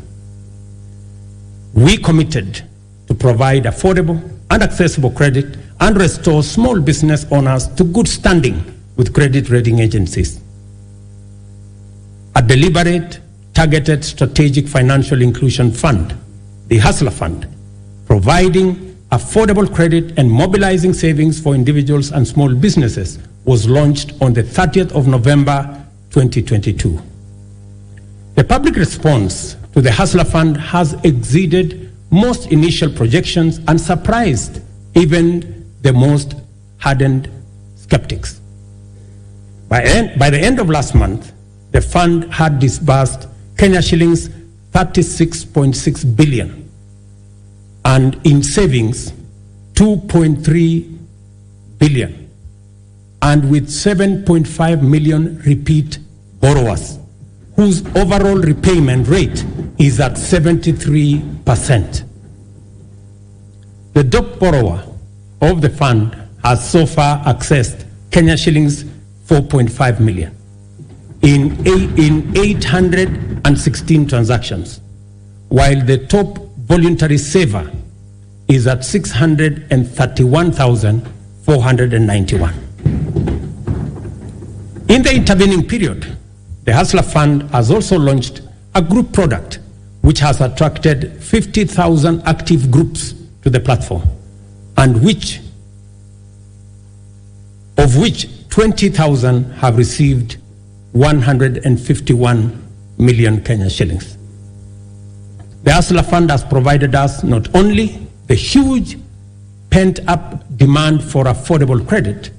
We committed to provide affordable and accessible credit and restore small business owners to good standing with credit rating agencies. A deliberate, targeted strategic financial inclusion fund, the Hustler Fund, providing affordable credit and mobilizing savings for individuals and small businesses, was launched on the 30th of November 2022. The public response to the Hustler Fund has exceeded most initial projections and surprised even the most hardened skeptics. By the end of last month, the fund had disbursed Kenya shillings 36.6 billion and in savings 2.3 billion, and with 7.5 million repeat borrowers whose overall repayment rate is at 73%. The top borrower of the fund has so far accessed Kenya shillings 4.5 million in 816 transactions, while the top voluntary saver is at 631,491. In the intervening period, the Hustler Fund has also launched a group product which has attracted 50,000 active groups to the platform, and of which 20,000 have received 151 million Kenya shillings. The Hustler Fund has provided us not only the huge pent-up demand for affordable credit,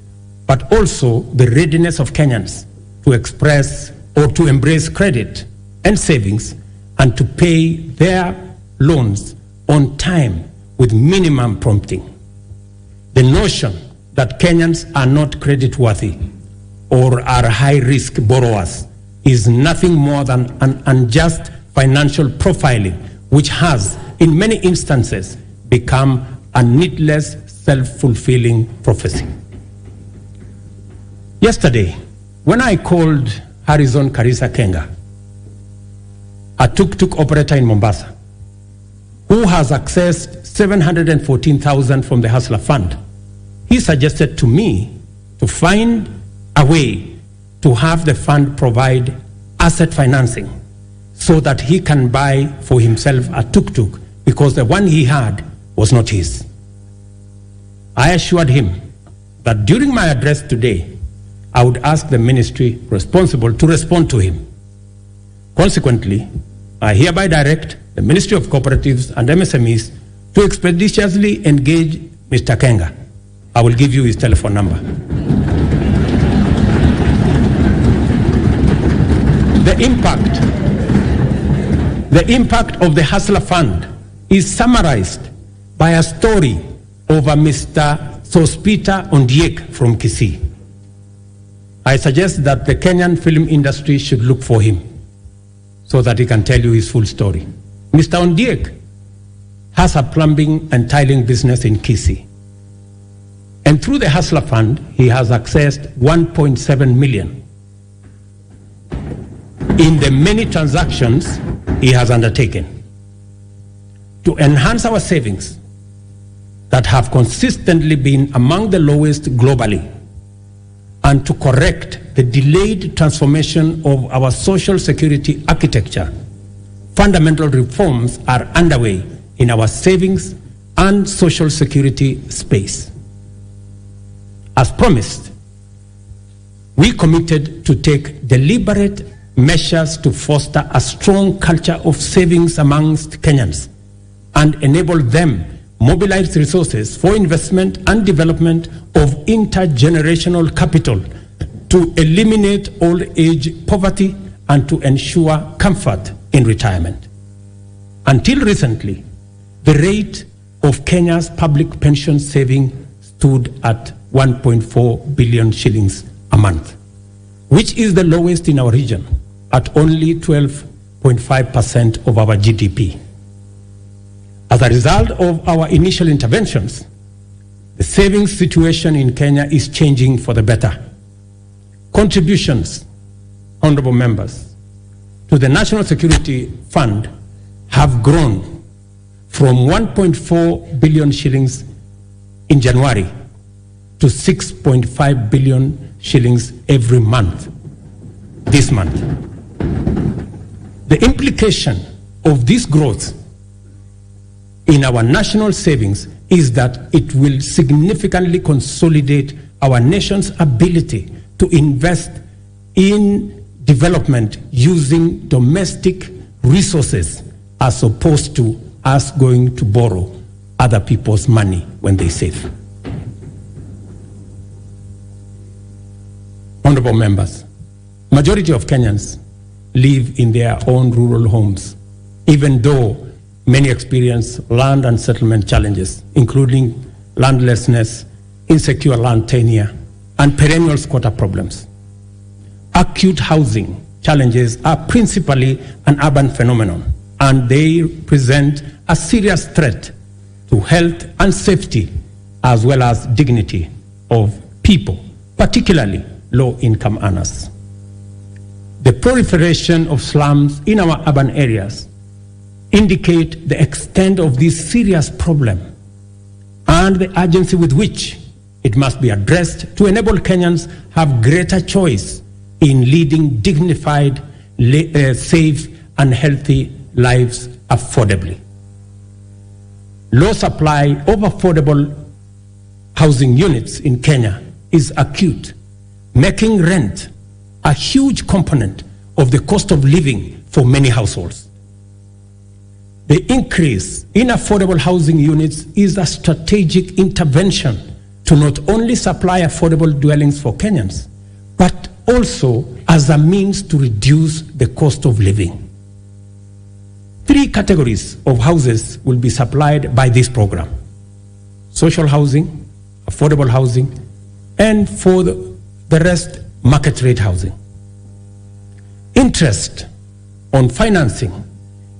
but also the readiness of Kenyans to express or to embrace credit and savings and to pay their loans on time with minimum prompting. The notion that Kenyans are not creditworthy or are high-risk borrowers is nothing more than an unjust financial profiling, which has, in many instances, become a needless, self-fulfilling prophecy. Yesterday, when I called Harrison Karisa Kenga, a tuk-tuk operator in Mombasa, who has accessed 714,000 from the Hustler Fund, he suggested to me to find a way to have the fund provide asset financing so that he can buy for himself a tuk-tuk because the one he had was not his. I assured him that during my address today, I would ask the ministry responsible to respond to him. Consequently, I hereby direct the Ministry of Cooperatives and MSMEs to expeditiously engage Mr. Kenga. I will give you his telephone number. The impact of the Hustler Fund is summarized by a story of a Mr. Sospita Ondiek from Kisii. I suggest that the Kenyan film industry should look for him. so that he can tell you his full story. Mr. Ondiek has a plumbing and tiling business in Kisii. And through the Hustler Fund, he has accessed 1.7 million in the many transactions he has undertaken to enhance our savings that have consistently been among the lowest globally, and to correct the delayed transformation of our social security architecture. Fundamental reforms are underway in our savings and social security space. As promised, we committed to take deliberate measures to foster a strong culture of savings amongst Kenyans and enable them mobilize resources for investment and development of intergenerational capital to eliminate old age poverty and to ensure comfort in retirement. Until recently, the rate of Kenya's public pension saving stood at 1.4 billion shillings a month, which is the lowest in our region at only 12.5% of our GDP. As a result of our initial interventions, the savings situation in Kenya is changing for the better. Contributions, honorable members, to the National Security Fund have grown from 1.4 billion shillings in January to 6.5 billion shillings every month, this month. The implication of this growth in our national savings is that it will significantly consolidate our nation's ability to invest in development using domestic resources as opposed to us going to borrow other people's money when they save. Honorable members, majority of Kenyans live in their own rural homes, even though many experience land and settlement challenges, including landlessness, insecure land tenure, and perennial squatter problems. Acute housing challenges are principally an urban phenomenon, and they present a serious threat to health and safety, as well as dignity of people, particularly low-income earners. The proliferation of slums in our urban areas indicate the extent of this serious problem and the urgency with which it must be addressed to enable Kenyans have greater choice in leading dignified, safe, and healthy lives affordably. Low supply of affordable housing units in Kenya is acute, making rent a huge component of the cost of living for many households. The increase in affordable housing units is a strategic intervention to not only supply affordable dwellings for Kenyans, but also as a means to reduce the cost of living. 3 categories of houses will be supplied by this program: social housing, affordable housing, and for the rest, market rate housing. Interest on financing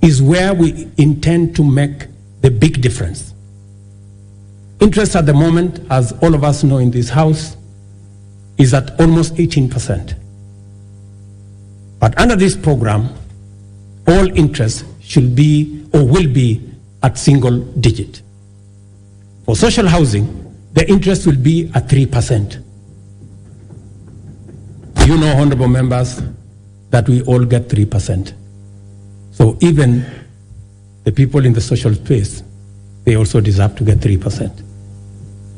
is where we intend to make the big difference. Interest at the moment, as all of us know in this house, is at almost 18%. But under this program, all interest should be or will be at single digit. For social housing, the interest will be at 3%. You know, honorable members, that we all get 3%. So even the people in the social space, they also deserve to get 3%.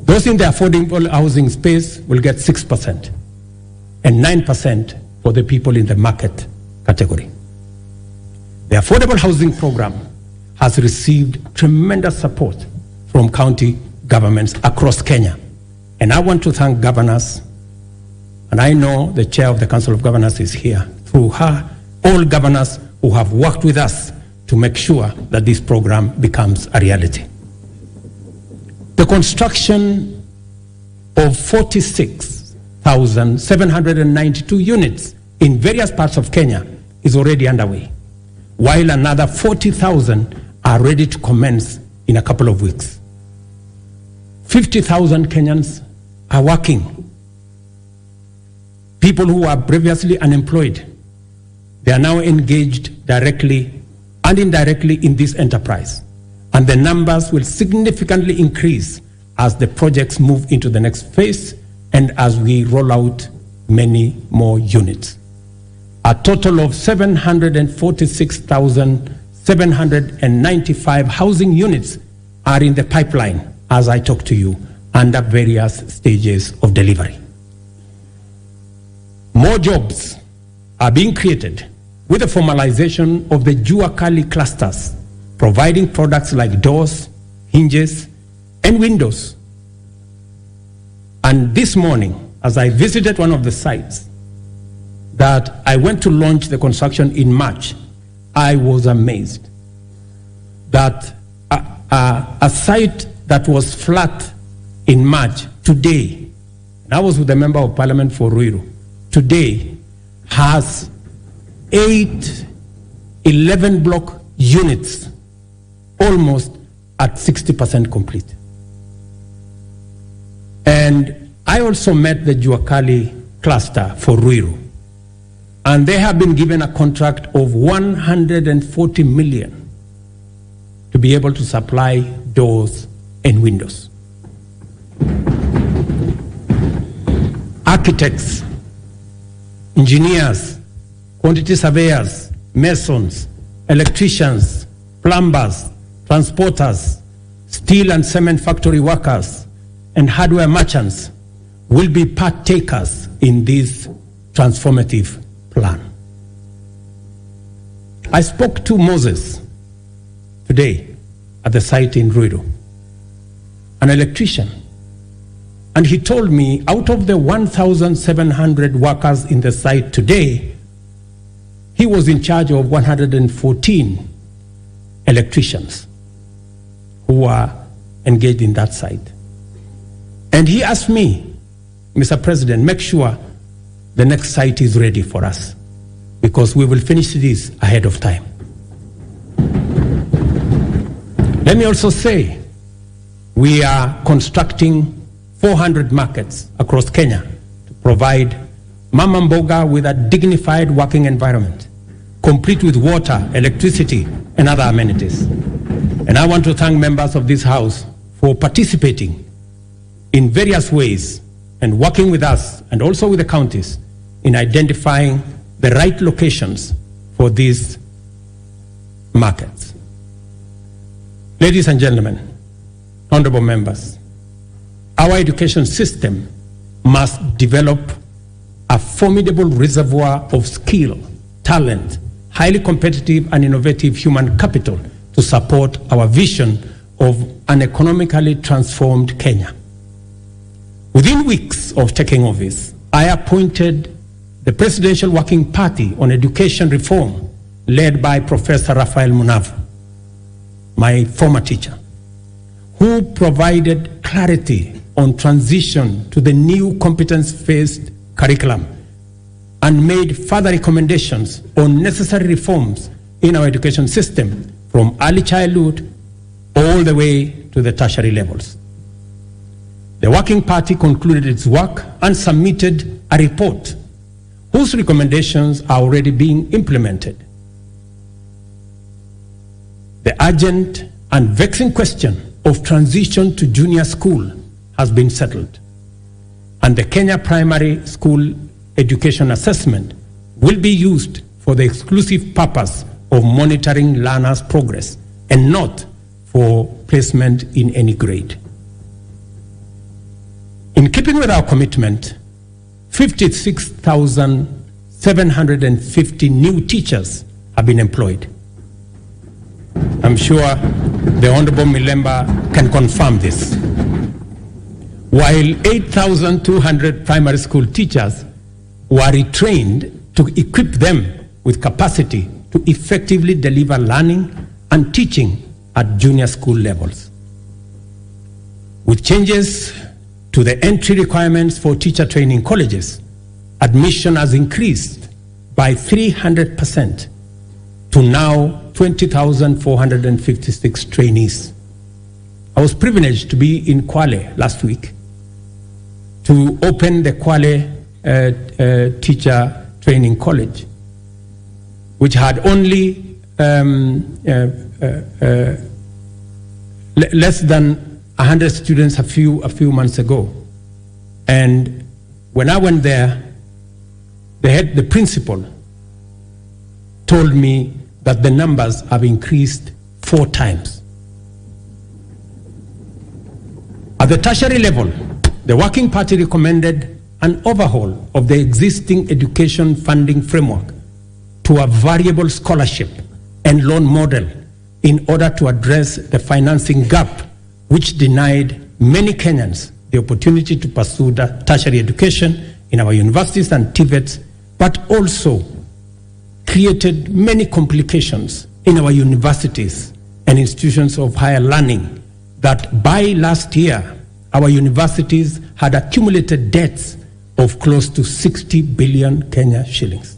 Those in the affordable housing space will get 6% and 9% for the people in the market category. The affordable housing program has received tremendous support from county governments across Kenya. And I want to thank governors, and I know the chair of the Council of Governors is here, through her, all governors who have worked with us to make sure that this program becomes a reality. The construction of 46,792 units in various parts of Kenya is already underway. while another 40,000 are ready to commence in a couple of weeks. 50,000 Kenyans are working. People who were previously unemployed, they are now engaged directly and indirectly in this enterprise. And the numbers will significantly increase as the projects move into the next phase and as we roll out many more units. A total of 746,795 housing units are in the pipeline as I talk to you, under various stages of delivery. More jobs are being created with the formalization of the Jua Kali clusters, providing products like doors, hinges, and windows. And this morning, as I visited one of the sites that I went to launch the construction in March, I was amazed that a site that was flat in March today, and I was with the Member of Parliament for Ruiru, today has 8 11-block units, almost at 60% complete. And I also met the Jua Kali cluster for Ruiru, and they have been given a contract of 140 million to be able to supply doors and windows. Architects, engineers, quantity surveyors, masons, electricians, plumbers, transporters, steel and cement factory workers, and hardware merchants will be partakers in this transformative plan. I spoke to Moses today at the site in Ruiru, an electrician, and he told me out of the 1,700 workers in the site today, he was in charge of 114 electricians who are engaged in that site. And he asked me, Mr. President, make sure the next site is ready for us, because we will finish this ahead of time. Let me also say, we are constructing 400 markets across Kenya to provide Mama Mboga with a dignified working environment, complete with water, electricity, and other amenities. And I want to thank members of this House for participating in various ways and working with us and also with the counties in identifying the right locations for these markets. Ladies and gentlemen, honorable members, our education system must develop a formidable reservoir of skill, talent, highly competitive and innovative human capital to support our vision of an economically transformed Kenya. Within weeks of taking office, I appointed the Presidential Working Party on Education Reform, led by Professor Raphael Munavu, my former teacher, who provided clarity on transition to the new competence-based curriculum and made further recommendations on necessary reforms in our education system from early childhood all the way to the tertiary levels. The Working Party concluded its work and submitted a report whose recommendations are already being implemented. The urgent and vexing question of transition to junior school has been settled, and the Kenya Primary School Education Assessment will be used for the exclusive purpose of monitoring learners' progress and not for placement in any grade. In keeping with our commitment, 56,750 new teachers have been employed. I'm sure the Honorable Milemba can confirm this. While 8,200 primary school teachers were retrained to equip them with capacity to effectively deliver learning and teaching at junior school levels. With changes to the entry requirements for teacher training colleges, admission has increased by 300%, to now 20,456 trainees. I was privileged to be in Kwale last week to open the Kwale Teacher Training College, which had only less than 100 students a few months ago. And when I went there, the principal told me that the numbers have increased 4 times. At the tertiary level, the Working Party recommended an overhaul of the existing education funding framework to a variable scholarship and loan model in order to address the financing gap which denied many Kenyans the opportunity to pursue tertiary education in our universities and TVETs, but also created many complications in our universities and institutions of higher learning that by last year, our universities had accumulated debts of close to 60 billion Kenya shillings.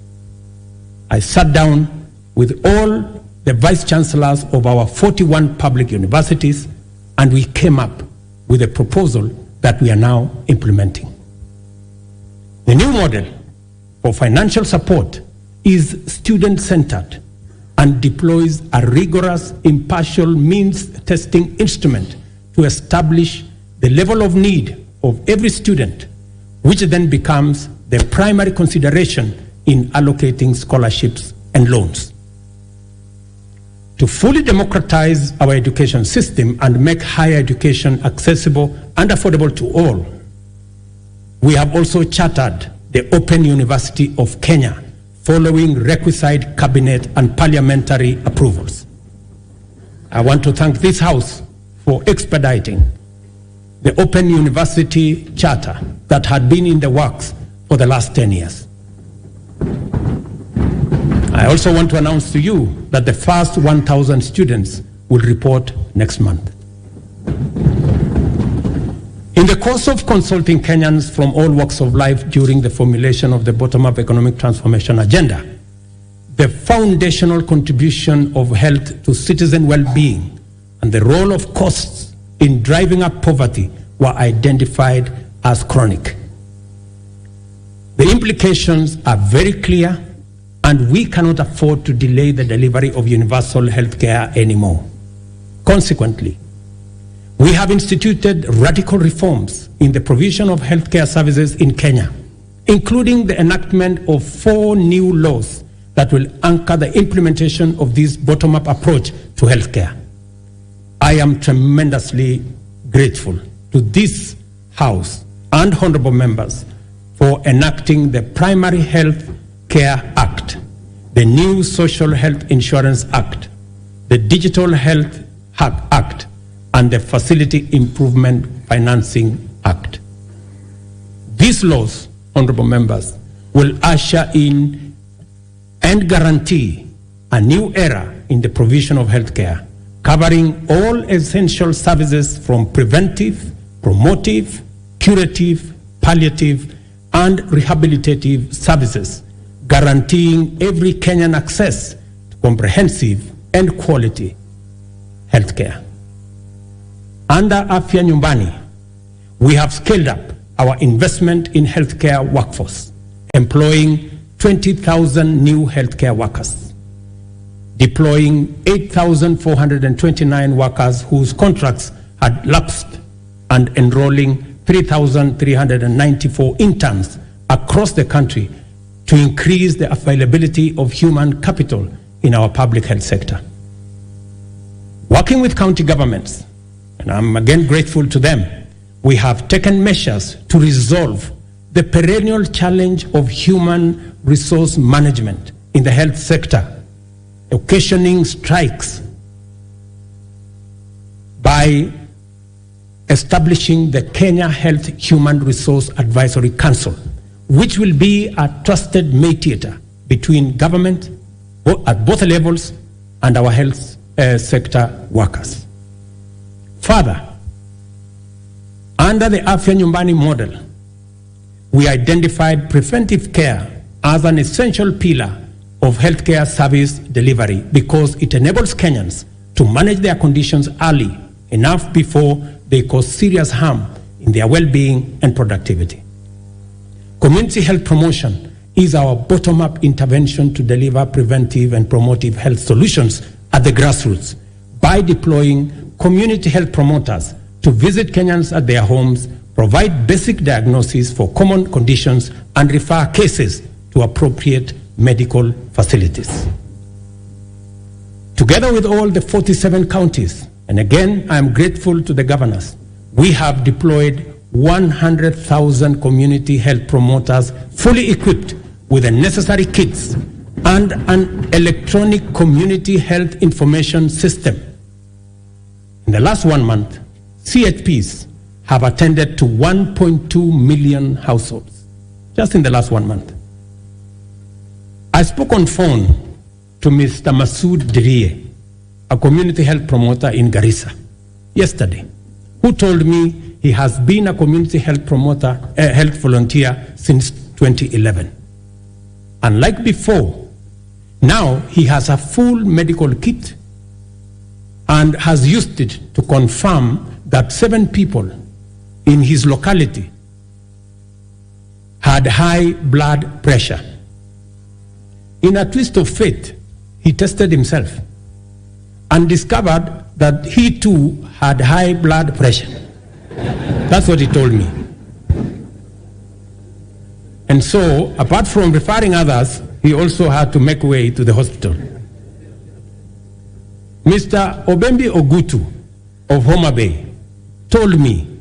I sat down with all the vice chancellors of our 41 public universities, and we came up with a proposal that we are now implementing. The new model for financial support is student-centered and deploys a rigorous impartial means testing instrument to establish the level of need of every student, which then becomes the primary consideration in allocating scholarships and loans. To fully democratize our education system and make higher education accessible and affordable to all, we have also chartered the Open University of Kenya, following requisite cabinet and parliamentary approvals. I want to thank this House for expediting the Open University Charter that had been in the works for the last 10 years. I also want to announce to you that the first 1,000 students will report next month. In the course of consulting Kenyans from all walks of life during the formulation of the bottom-up economic transformation agenda, the foundational contribution of health to citizen well-being and the role of costs in driving up poverty were identified as chronic. The implications are very clear, and we cannot afford to delay the delivery of universal health care anymore. Consequently, we have instituted radical reforms in the provision of healthcare services in Kenya, including the enactment of 4 new laws that will anchor the implementation of this bottom-up approach to healthcare. I am tremendously grateful to this House and honorable members for enacting the Primary Health Care Act, the new Social Health Insurance Act, the Digital Health Act, and the Facility Improvement Financing Act. These laws, honorable members, will usher in and guarantee a new era in the provision of healthcare, covering all essential services from preventive, promotive, curative, palliative, and rehabilitative services, guaranteeing every Kenyan access to comprehensive and quality healthcare. Under Afya Nyumbani, we have scaled up our investment in healthcare workforce, employing 20,000 new healthcare workers, deploying 8,429 workers whose contracts had lapsed, and enrolling 3,394 interns across the country to increase the availability of human capital in our public health sector. Working with county governments, and I'm again grateful to them, we have taken measures to resolve the perennial challenge of human resource management in the health sector, occasioning strikes, by establishing the Kenya Health Human Resource Advisory Council, which will be a trusted mediator between government at both levels and our health sector workers. Further, under the Afya Nyumbani model, we identified preventive care as an essential pillar of healthcare service delivery because it enables Kenyans to manage their conditions early enough before they cause serious harm in their well-being and productivity. Community health promotion is our bottom-up intervention to deliver preventive and promotive health solutions at the grassroots by deploying community health promoters to visit Kenyans at their homes, provide basic diagnosis for common conditions, and refer cases to appropriate medical facilities. Together with all the 47 counties, and again, I am grateful to the governors, we have deployed 100,000 community health promoters fully equipped with the necessary kits and an electronic community health information system. In the last 1 month, CHPs have attended to 1.2 million households, just in the last 1 month. I spoke on phone to Mr. Masood Dirie, a community health promoter in Garissa, yesterday, who told me he has been a community health promoter, health volunteer since 2011. Unlike before, now he has a full medical kit and has used it to confirm that 7 people in his locality had high blood pressure. In a twist of fate, he tested himself and discovered that he too had high blood pressure. That's what he told me. And so, apart from referring others, he also had to make way to the hospital. Mr. Obembi Ogutu of Homa Bay told me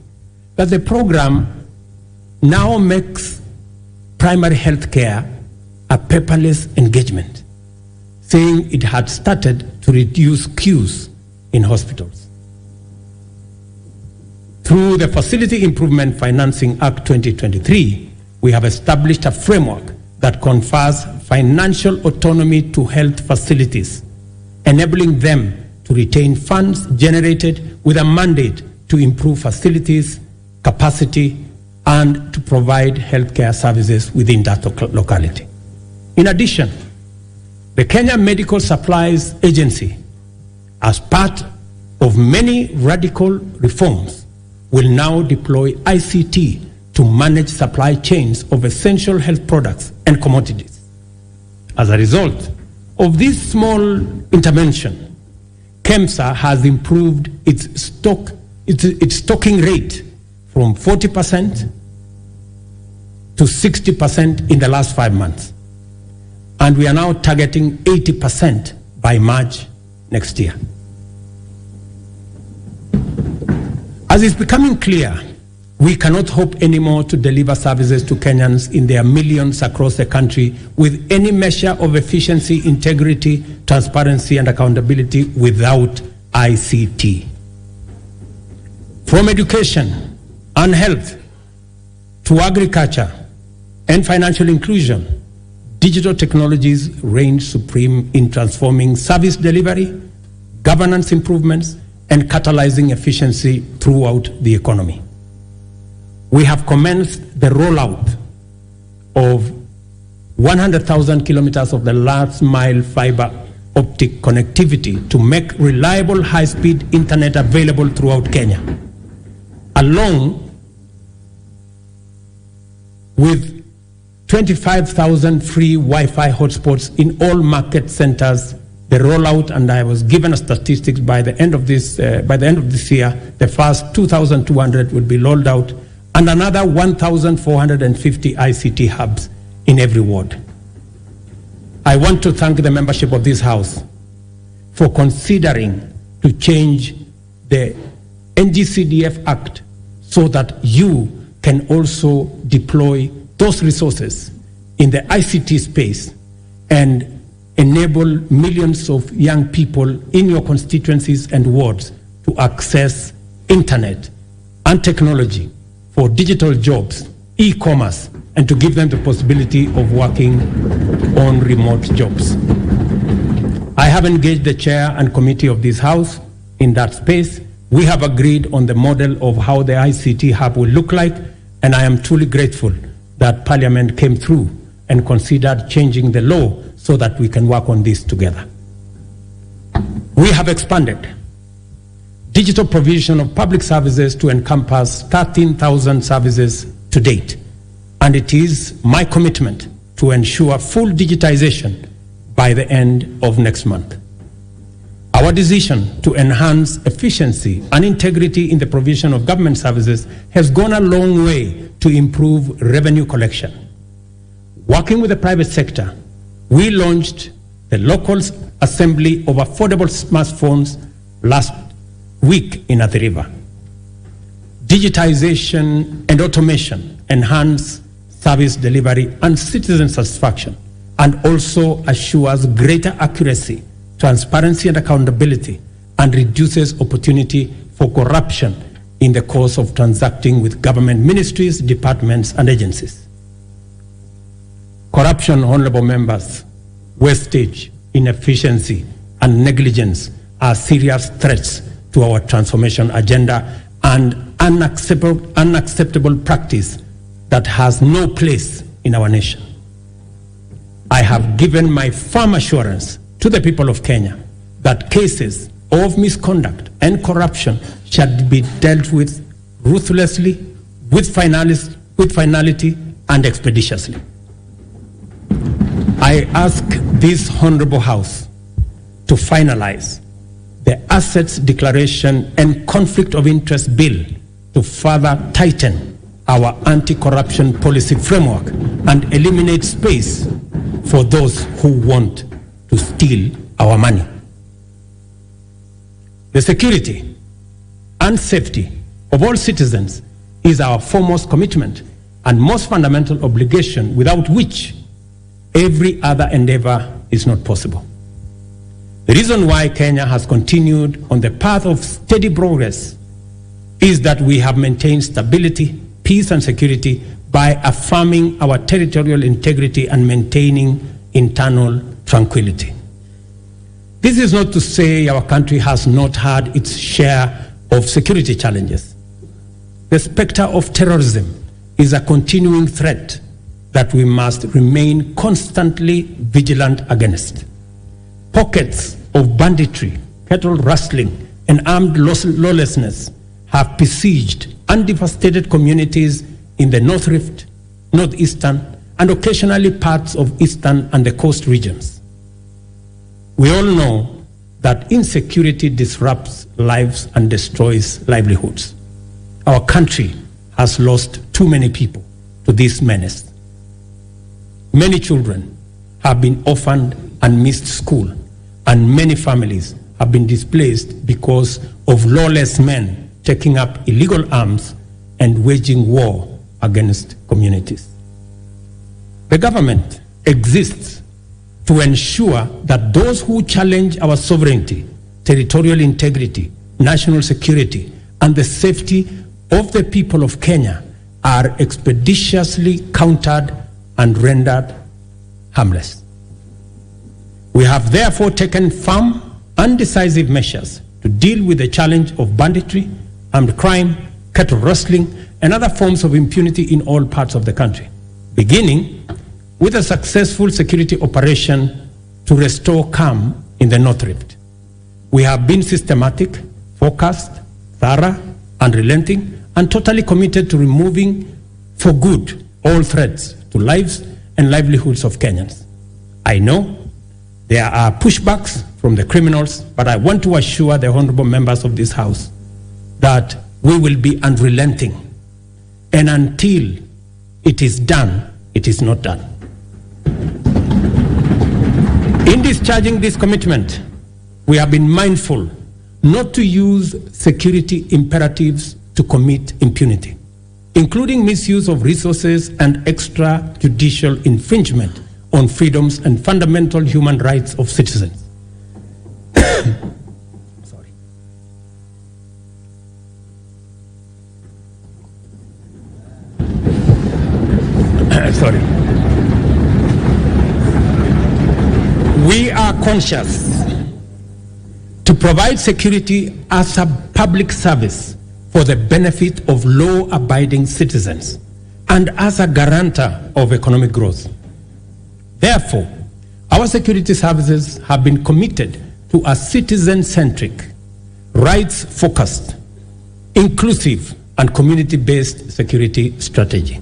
that the program now makes primary health care a paperless engagement, saying it had started to reduce queues in hospitals. Through the Facility Improvement Financing Act 2023, we have established a framework that confers financial autonomy to health facilities, enabling them to retain funds generated with a mandate to improve facilities, capacity, and to provide healthcare services within that locality. In addition, the Kenya Medical Supplies Agency, as part of many radical reforms, will now deploy ICT to manage supply chains of essential health products and commodities. As a result of this small intervention, KEMSA has improved its stocking rate from 40% to 60% in the last 5 months. And we are now targeting 80% by March next year. As is becoming clear, we cannot hope anymore to deliver services to Kenyans in their millions across the country with any measure of efficiency, integrity, transparency, and accountability without ICT. From education and health to agriculture and financial inclusion, digital technologies reign supreme in transforming service delivery, governance improvements, and catalyzing efficiency throughout the economy. We have commenced the rollout of 100,000 kilometers of the last mile fiber optic connectivity to make reliable high-speed internet available throughout Kenya, along with 25,000 free Wi-Fi hotspots in all market centers. The rollout, and I was given a statistics by the end of this year, the first 2,200 will be rolled out, and another 1,450 ICT hubs in every ward. I want to thank the membership of this House for considering to change the NGCDF Act so that you can also deploy those resources in the ICT space and enable millions of young people in your constituencies and wards to access internet and technology for digital jobs, e-commerce, and to give them the possibility of working on remote jobs. I have engaged the chair and committee of this House in that space. We have agreed on the model of how the ICT hub will look like, and I am truly grateful that Parliament came through and considered changing the law so that we can work on this together. We have expanded digital provision of public services to encompass 13,000 services to date, and it is my commitment to ensure full digitization by the end of next month. Our decision to enhance efficiency and integrity in the provision of government services has gone a long way to improve revenue collection. Working with the private sector, we launched the local assembly of affordable smartphones last week in Athi River. Digitization and automation enhance service delivery and citizen satisfaction, and also assures greater accuracy, transparency and accountability, and reduces opportunity for corruption in the course of transacting with government ministries, departments, and agencies. Corruption, honorable members, wastage, inefficiency, and negligence are serious threats to our transformation agenda and unacceptable practice that has no place in our nation. I have given my firm assurance to the people of Kenya that cases of misconduct and corruption shall be dealt with ruthlessly, with finality, and expeditiously. I ask this honorable House to finalize the Assets Declaration and Conflict of Interest Bill to further tighten our anti-corruption policy framework and eliminate space for those who want to steal our money. The security and safety of all citizens is our foremost commitment and most fundamental obligation, without which every other endeavor is not possible. The reason why Kenya has continued on the path of steady progress is that we have maintained stability, peace, and security by affirming our territorial integrity and maintaining internal tranquility. This is not to say our country has not had its share of security challenges. The specter of terrorism is a continuing threat that we must remain constantly vigilant against. Pockets of banditry, cattle rustling, and armed lawlessness have besieged and devastated communities in the North Rift, Northeastern, and occasionally parts of Eastern and the coast regions. We all know that insecurity disrupts lives and destroys livelihoods. Our country has lost too many people to this menace. Many children have been orphaned and missed school, and many families have been displaced because of lawless men taking up illegal arms and waging war against communities. The government exists to ensure that those who challenge our sovereignty, territorial integrity, national security, and the safety of the people of Kenya are expeditiously countered and rendered harmless. We have therefore taken firm and decisive measures to deal with the challenge of banditry, armed crime, cattle rustling, and other forms of impunity in all parts of the country, beginning with a successful security operation to restore calm in the North Rift. We have been systematic, focused, thorough, unrelenting, and totally committed to removing for good all threats to lives and livelihoods of Kenyans. I know there are pushbacks from the criminals, but I want to assure the honorable members of this House that we will be unrelenting. And until it is done, it is not done. In discharging this commitment, we have been mindful not to use security imperatives to commit impunity, including misuse of resources and extrajudicial infringement on freedoms and fundamental human rights of citizens. Sorry. Sorry. We are conscious to provide security as a public service for the benefit of law-abiding citizens and as a guarantor of economic growth. Therefore, Our security services have been committed to a citizen-centric, rights-focused, inclusive, and community-based security strategy.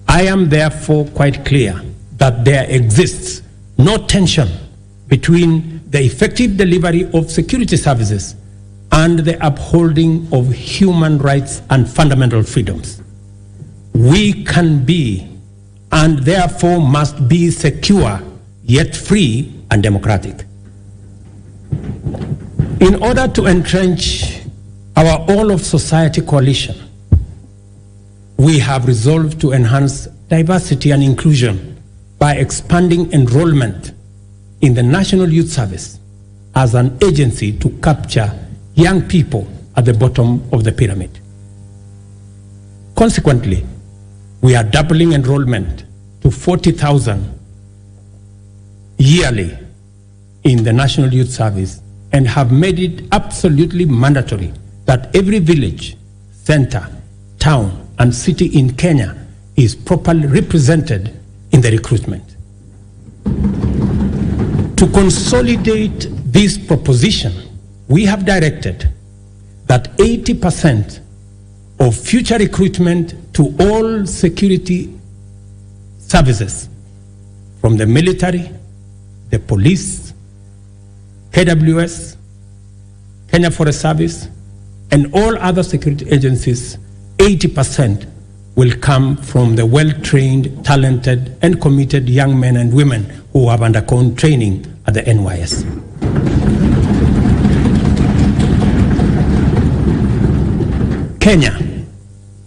I am therefore quite clear that there exists no tension between the effective delivery of security services and the upholding of human rights and fundamental freedoms. We can be and therefore must be secure, yet free and democratic. In order to entrench our all-of-society coalition, we have resolved to enhance diversity and inclusion by expanding enrollment in the National Youth Service as an agency to capture young people at the bottom of the pyramid. Consequently, we are doubling enrollment to 40,000 yearly in the National Youth Service and have made it absolutely mandatory that every village, center, town, and city in Kenya is properly represented in the recruitment. To consolidate this proposition, we have directed that 80% of future recruitment to all security services, from the military, the police, KWS, Kenya Forest Service, and all other security agencies, 80% will come from the well-trained, talented, and committed young men and women who have undergone training at the NYS. Kenya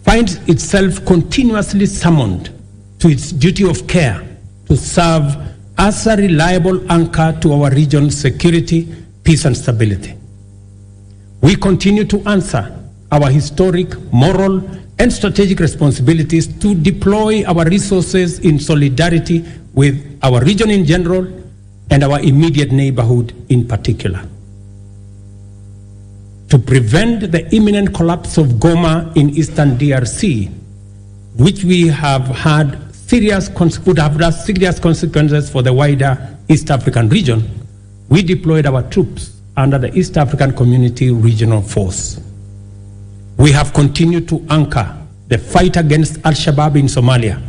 finds itself continuously summoned to its duty of care to serve as a reliable anchor to our region's security, peace, and stability. We continue to answer our historic, moral, and strategic responsibilities to deploy our resources in solidarity with our region in general and our immediate neighborhood in particular. To prevent the imminent collapse of Goma in eastern DRC, which we have had would have had serious consequences for the wider East African region, we deployed our troops under the East African Community Regional Force. We have continued to anchor the fight against Al-Shabaab in Somalia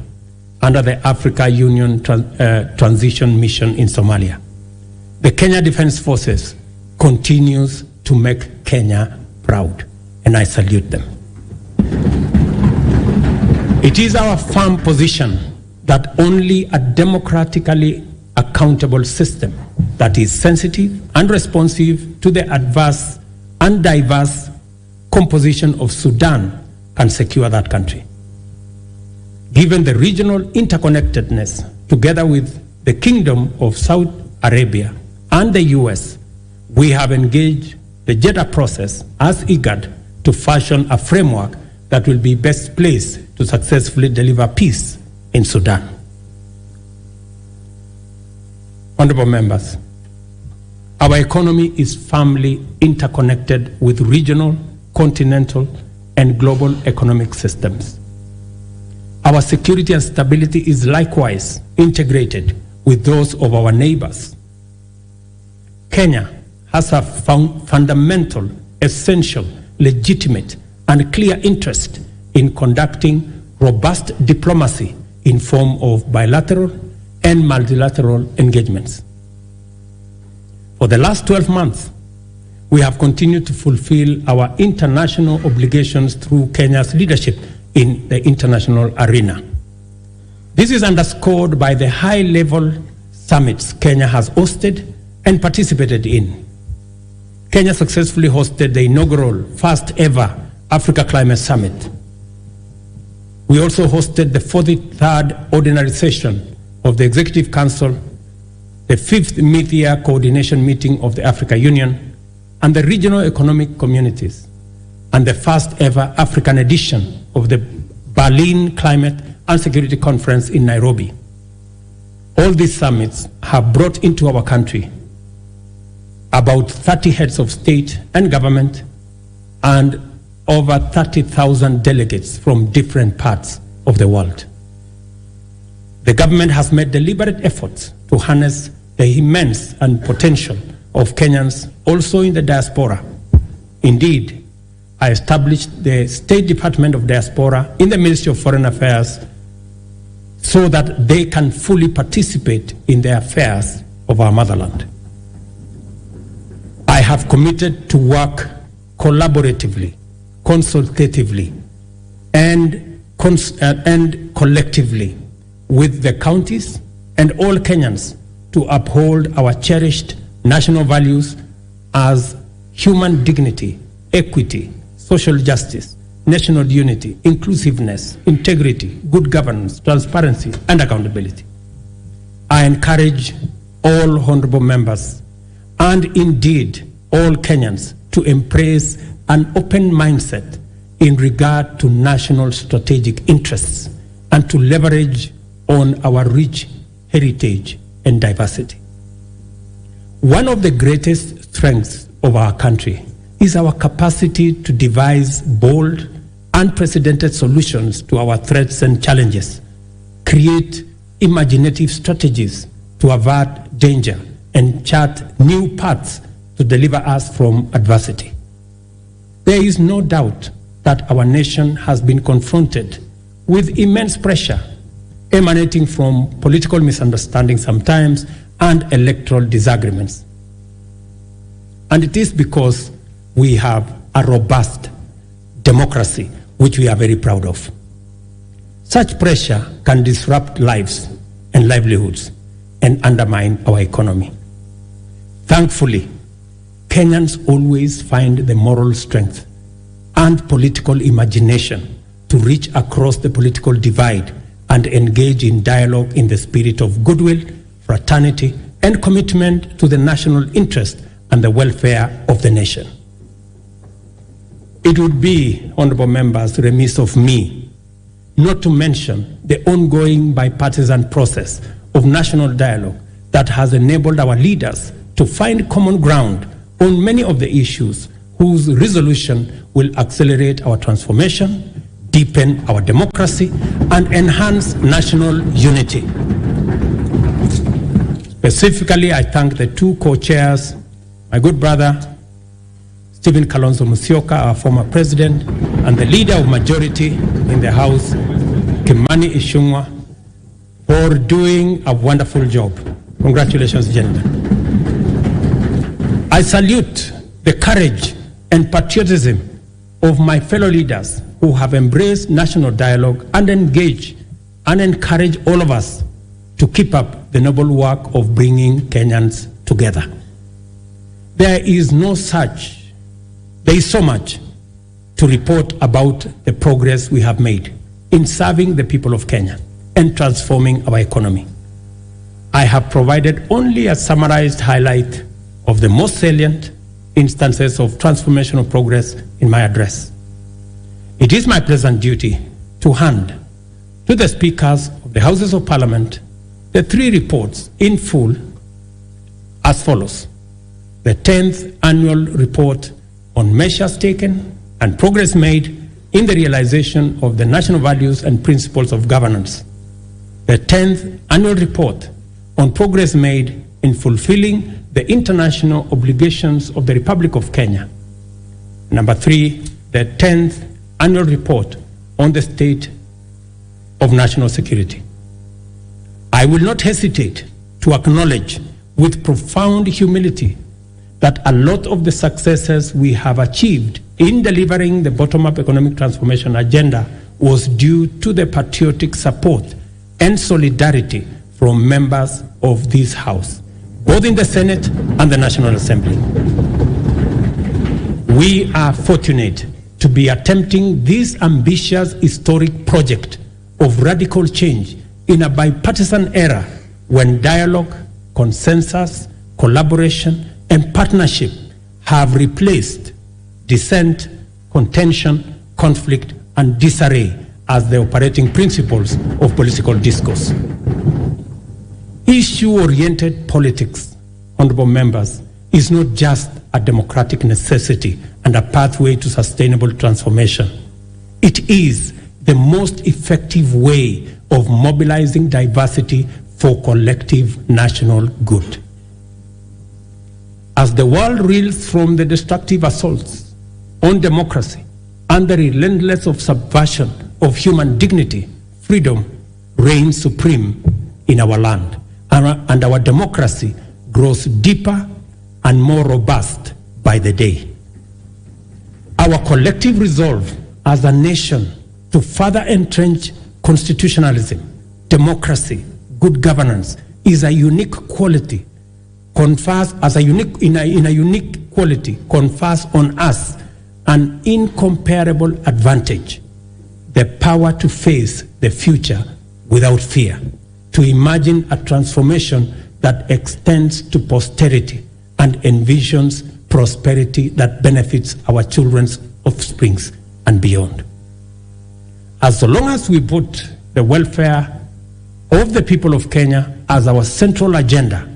under the Africa Union Transition Mission in Somalia. The Kenya Defense Forces continues to make Kenya proud, and I salute them. It is our firm position that only a democratically accountable system that is sensitive and responsive to the adverse and diverse composition of Sudan can secure that country. Given the regional interconnectedness, together with the Kingdom of Saudi Arabia and the US, we have engaged the Jeddah process as IGAD to fashion a framework that will be best placed to successfully deliver peace in Sudan. Honorable members, our economy is firmly interconnected with regional, continental, and global economic systems. Our security and stability is likewise integrated with those of our neighbors. Kenya has a fundamental, essential, legitimate, and clear interest in conducting robust diplomacy in form of bilateral and multilateral engagements. For the last 12 months, we have continued to fulfill our international obligations through Kenya's leadership in the international arena. This is underscored by the high-level summits Kenya has hosted and participated in. Kenya successfully hosted the inaugural first-ever Africa Climate Summit. We also hosted the 43rd ordinary session of the Executive Council, the 5th mid-year coordination meeting of the Africa Union, and the regional economic communities, and the first ever African edition of the Berlin Climate and Security Conference in Nairobi. All these summits have brought into our country about 30 heads of state and government and over 30,000 delegates from different parts of the world. The government has made deliberate efforts to to harness the immense and potential of Kenyans also in the diaspora. Indeed, I established the State Department of Diaspora in the Ministry of Foreign Affairs so that they can fully participate in the affairs of our motherland. I have committed to work collaboratively, consultatively, and collectively with the counties and all Kenyans to uphold our cherished national values as human dignity, equity, social justice, national unity, inclusiveness, integrity, good governance, transparency, and accountability. I encourage all honorable members and indeed all Kenyans to embrace an open mindset in regard to national strategic interests and to leverage on our rich heritage and diversity. One of the greatest strengths of our country is our capacity to devise bold, unprecedented solutions to our threats and challenges, create imaginative strategies to avert danger, and chart new paths to deliver us from adversity. There is no doubt that our nation has been confronted with immense pressure emanating from political misunderstandings sometimes and electoral disagreements. And it is because we have a robust democracy, which we are very proud of. Such pressure can disrupt lives and livelihoods and undermine our economy. Thankfully, Kenyans always find the moral strength and political imagination to reach across the political divide and engage in dialogue in the spirit of goodwill, fraternity, and commitment to the national interest and the welfare of the nation. It would be, honorable members, remiss of me not to mention the ongoing bipartisan process of national dialogue that has enabled our leaders to find common ground on many of the issues whose resolution will accelerate our transformation, deepen our democracy, and enhance national unity. Specifically, I thank the two co-chairs, my good brother, Stephen Kalonzo Musyoka, our former president, and the leader of majority in the House, Kimani Ichung'wah, for doing a wonderful job. Congratulations, gentlemen. I salute the courage and patriotism of my fellow leaders who have embraced national dialogue and engage and encourage all of us to keep up the noble work of bringing Kenyans together. There is so much to report about the progress we have made in serving the people of Kenya and transforming our economy. I have provided only a summarized highlight of the most salient instances of transformational progress in my address. It is my pleasant duty to hand to the speakers of the Houses of Parliament the three reports in full as follows: the 10th annual report on measures taken and progress made in the realization of the national values and principles of governance, the 10th annual report on progress made in fulfilling the international obligations of the Republic of Kenya. Number 3, the 10th annual report on the state of national security. I will not hesitate to acknowledge with profound humility that a lot of the successes we have achieved in delivering the bottom-up economic transformation agenda was due to the patriotic support and solidarity from members of this House, both in the Senate and the National Assembly. We are fortunate to be attempting this ambitious historic project of radical change in a bipartisan era when dialogue, consensus, collaboration, and partnership have replaced dissent, contention, conflict, and disarray as the operating principles of political discourse. Issue-oriented politics, honorable members, is not just a democratic necessity and a pathway to sustainable transformation. It is the most effective way of mobilizing diversity for collective national good. As the world reels from the destructive assaults on democracy and the relentless subversion of human dignity, freedom reigns supreme in our land, and our democracy grows deeper and more robust by the day. Our collective resolve as a nation to further entrench constitutionalism, democracy, good governance is a unique quality, confers on us an incomparable advantage, the power to face the future without fear, to imagine a transformation that extends to posterity and envisions prosperity that benefits our children's offsprings and beyond. As long as we put the welfare of the people of Kenya as our central agenda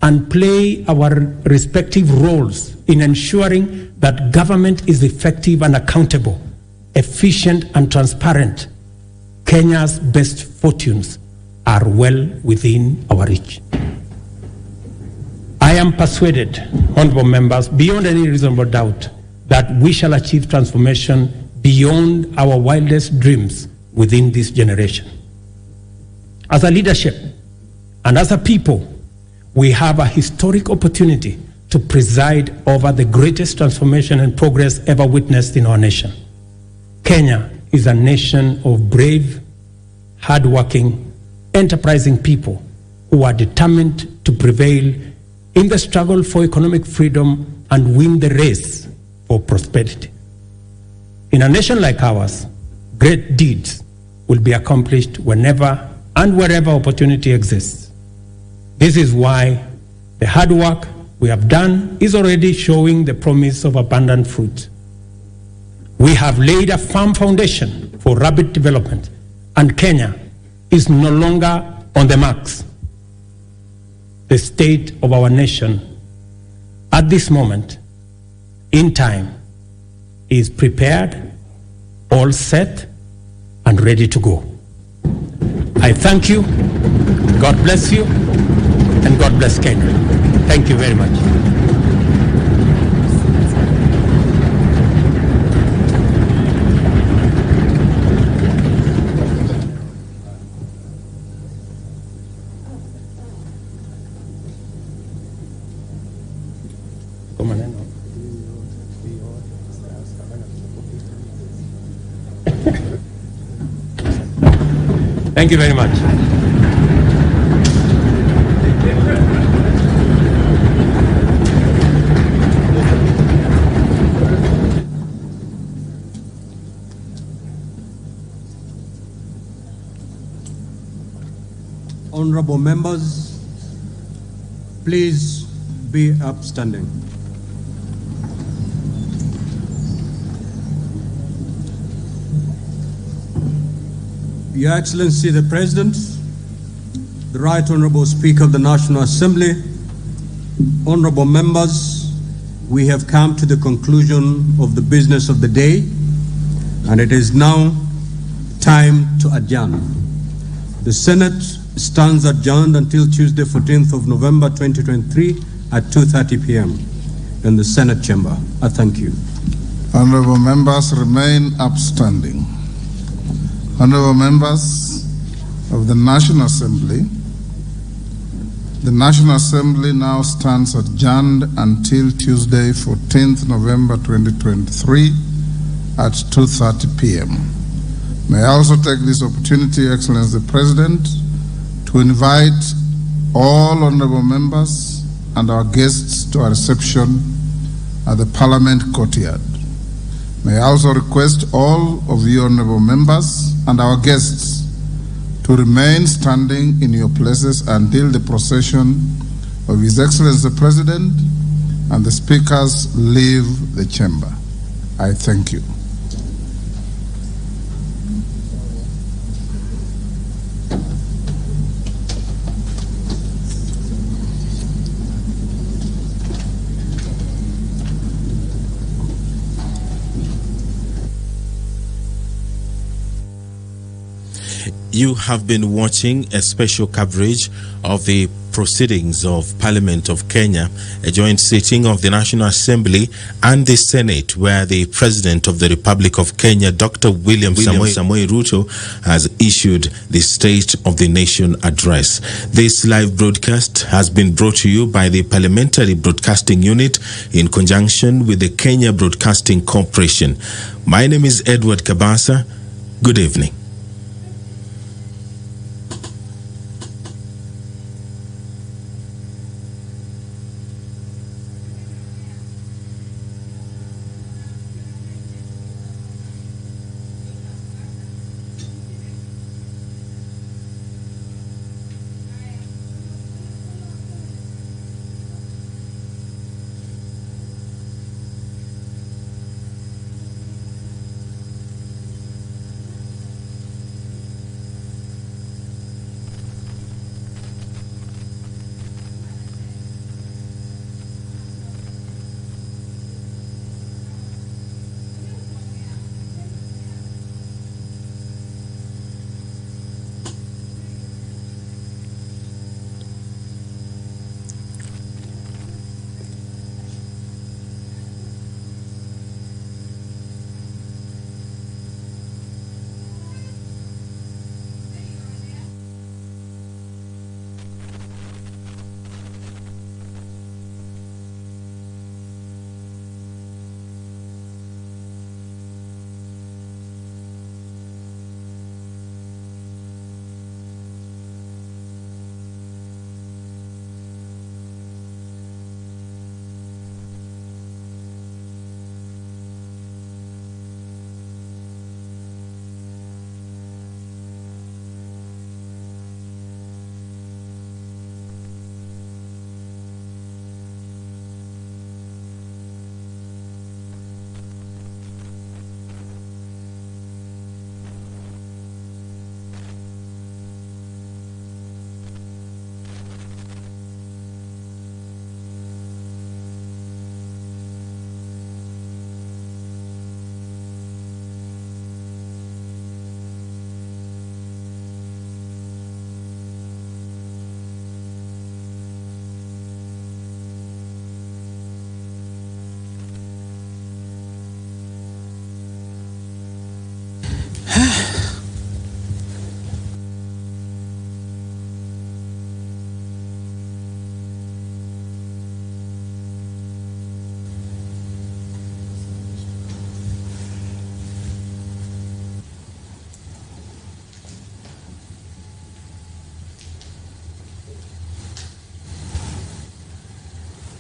and play our respective roles in ensuring that government is effective and accountable, efficient and transparent, Kenya's best fortunes are well within our reach. I am persuaded, honorable members, beyond any reasonable doubt, that we shall achieve transformation beyond our wildest dreams within this generation. As a leadership and as a people, we have a historic opportunity to preside over the greatest transformation and progress ever witnessed in our nation. Kenya is a nation of brave, hardworking, enterprising people who are determined to prevail in the struggle for economic freedom and win the race for prosperity. In a nation like ours, great deeds will be accomplished whenever and wherever opportunity exists. This is why the hard work we have done is already showing the promise of abundant fruit. We have laid a firm foundation for rapid development, and Kenya is no longer on the marks. The state of our nation at this moment in time is prepared, all set, and ready to go. I thank you, God bless you, and God bless Kenya. Thank you very much. Thank you very much. Honorable members, please be upstanding. Your Excellency the President, the Right Honorable Speaker of the National Assembly, honorable members, we have come to the conclusion of the business of the day, and it is now time to adjourn. The Senate stands adjourned until Tuesday, 14th of November 2023 at 2:30 p.m. in the Senate chamber. I thank you. Honorable members remain upstanding. Honorable members of the National Assembly, the National Assembly now stands adjourned until Tuesday, 14th November 2023 at 2:30 p.m. May I also take this opportunity, Excellency the President, to invite all honorable members and our guests to our reception at the Parliament courtyard. May I also request all of you honorable members and our guests to remain standing in your places until the procession of His Excellency the President and the speakers leave the chamber. I thank you. You have been watching a special coverage of the proceedings of Parliament of Kenya, a joint sitting of the National Assembly and the Senate, where the President of the Republic of Kenya, Dr. William Samoei Ruto, has issued the State of the Nation address. This live broadcast has been brought to you by the Parliamentary Broadcasting Unit in conjunction with the Kenya Broadcasting Corporation. My name is Edward Kabasa. Good evening.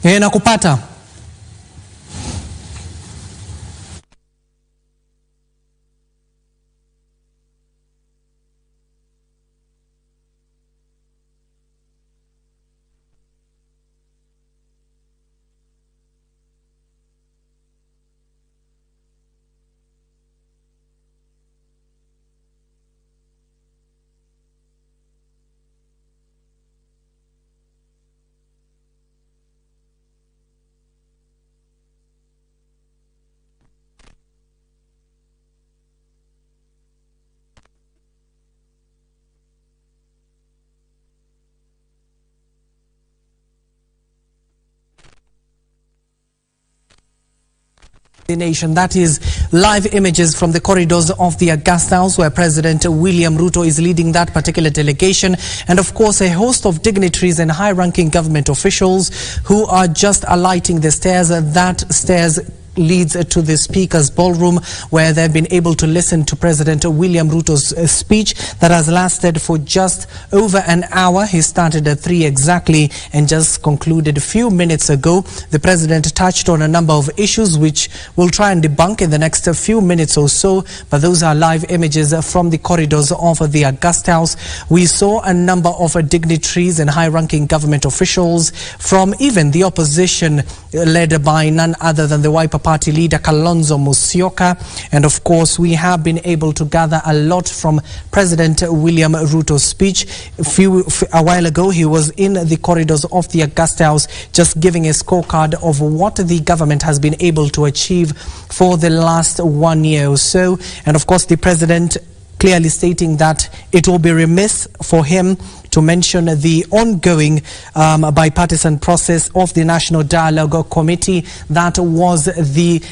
Nakupata. The nation. That is live images from the corridors of the Augusta House, where President William Ruto is leading that particular delegation, and of course a host of dignitaries and high-ranking government officials who are just alighting the stairs. That stairs leads to the Speaker's ballroom, where they've been able to listen to President William Ruto's speech that has lasted for just over an hour. He started at 3 exactly and just concluded a few minutes ago. The President touched on a number of issues which we'll try and debunk in the next few minutes or so, but those are live images from the corridors of the Augusta House. We saw a number of dignitaries and high-ranking government officials from even the opposition, led by none other than the Wiper Party leader Kalonzo Musyoka, and of course we have been able to gather a lot from President William Ruto's speech. A while ago he was in the corridors of the Augusta House just giving a scorecard of what the government has been able to achieve for the last 1 year or so, and of course the President clearly stating that it will be remiss for him to mention the ongoing bipartisan process of the National Dialogue Committee that was the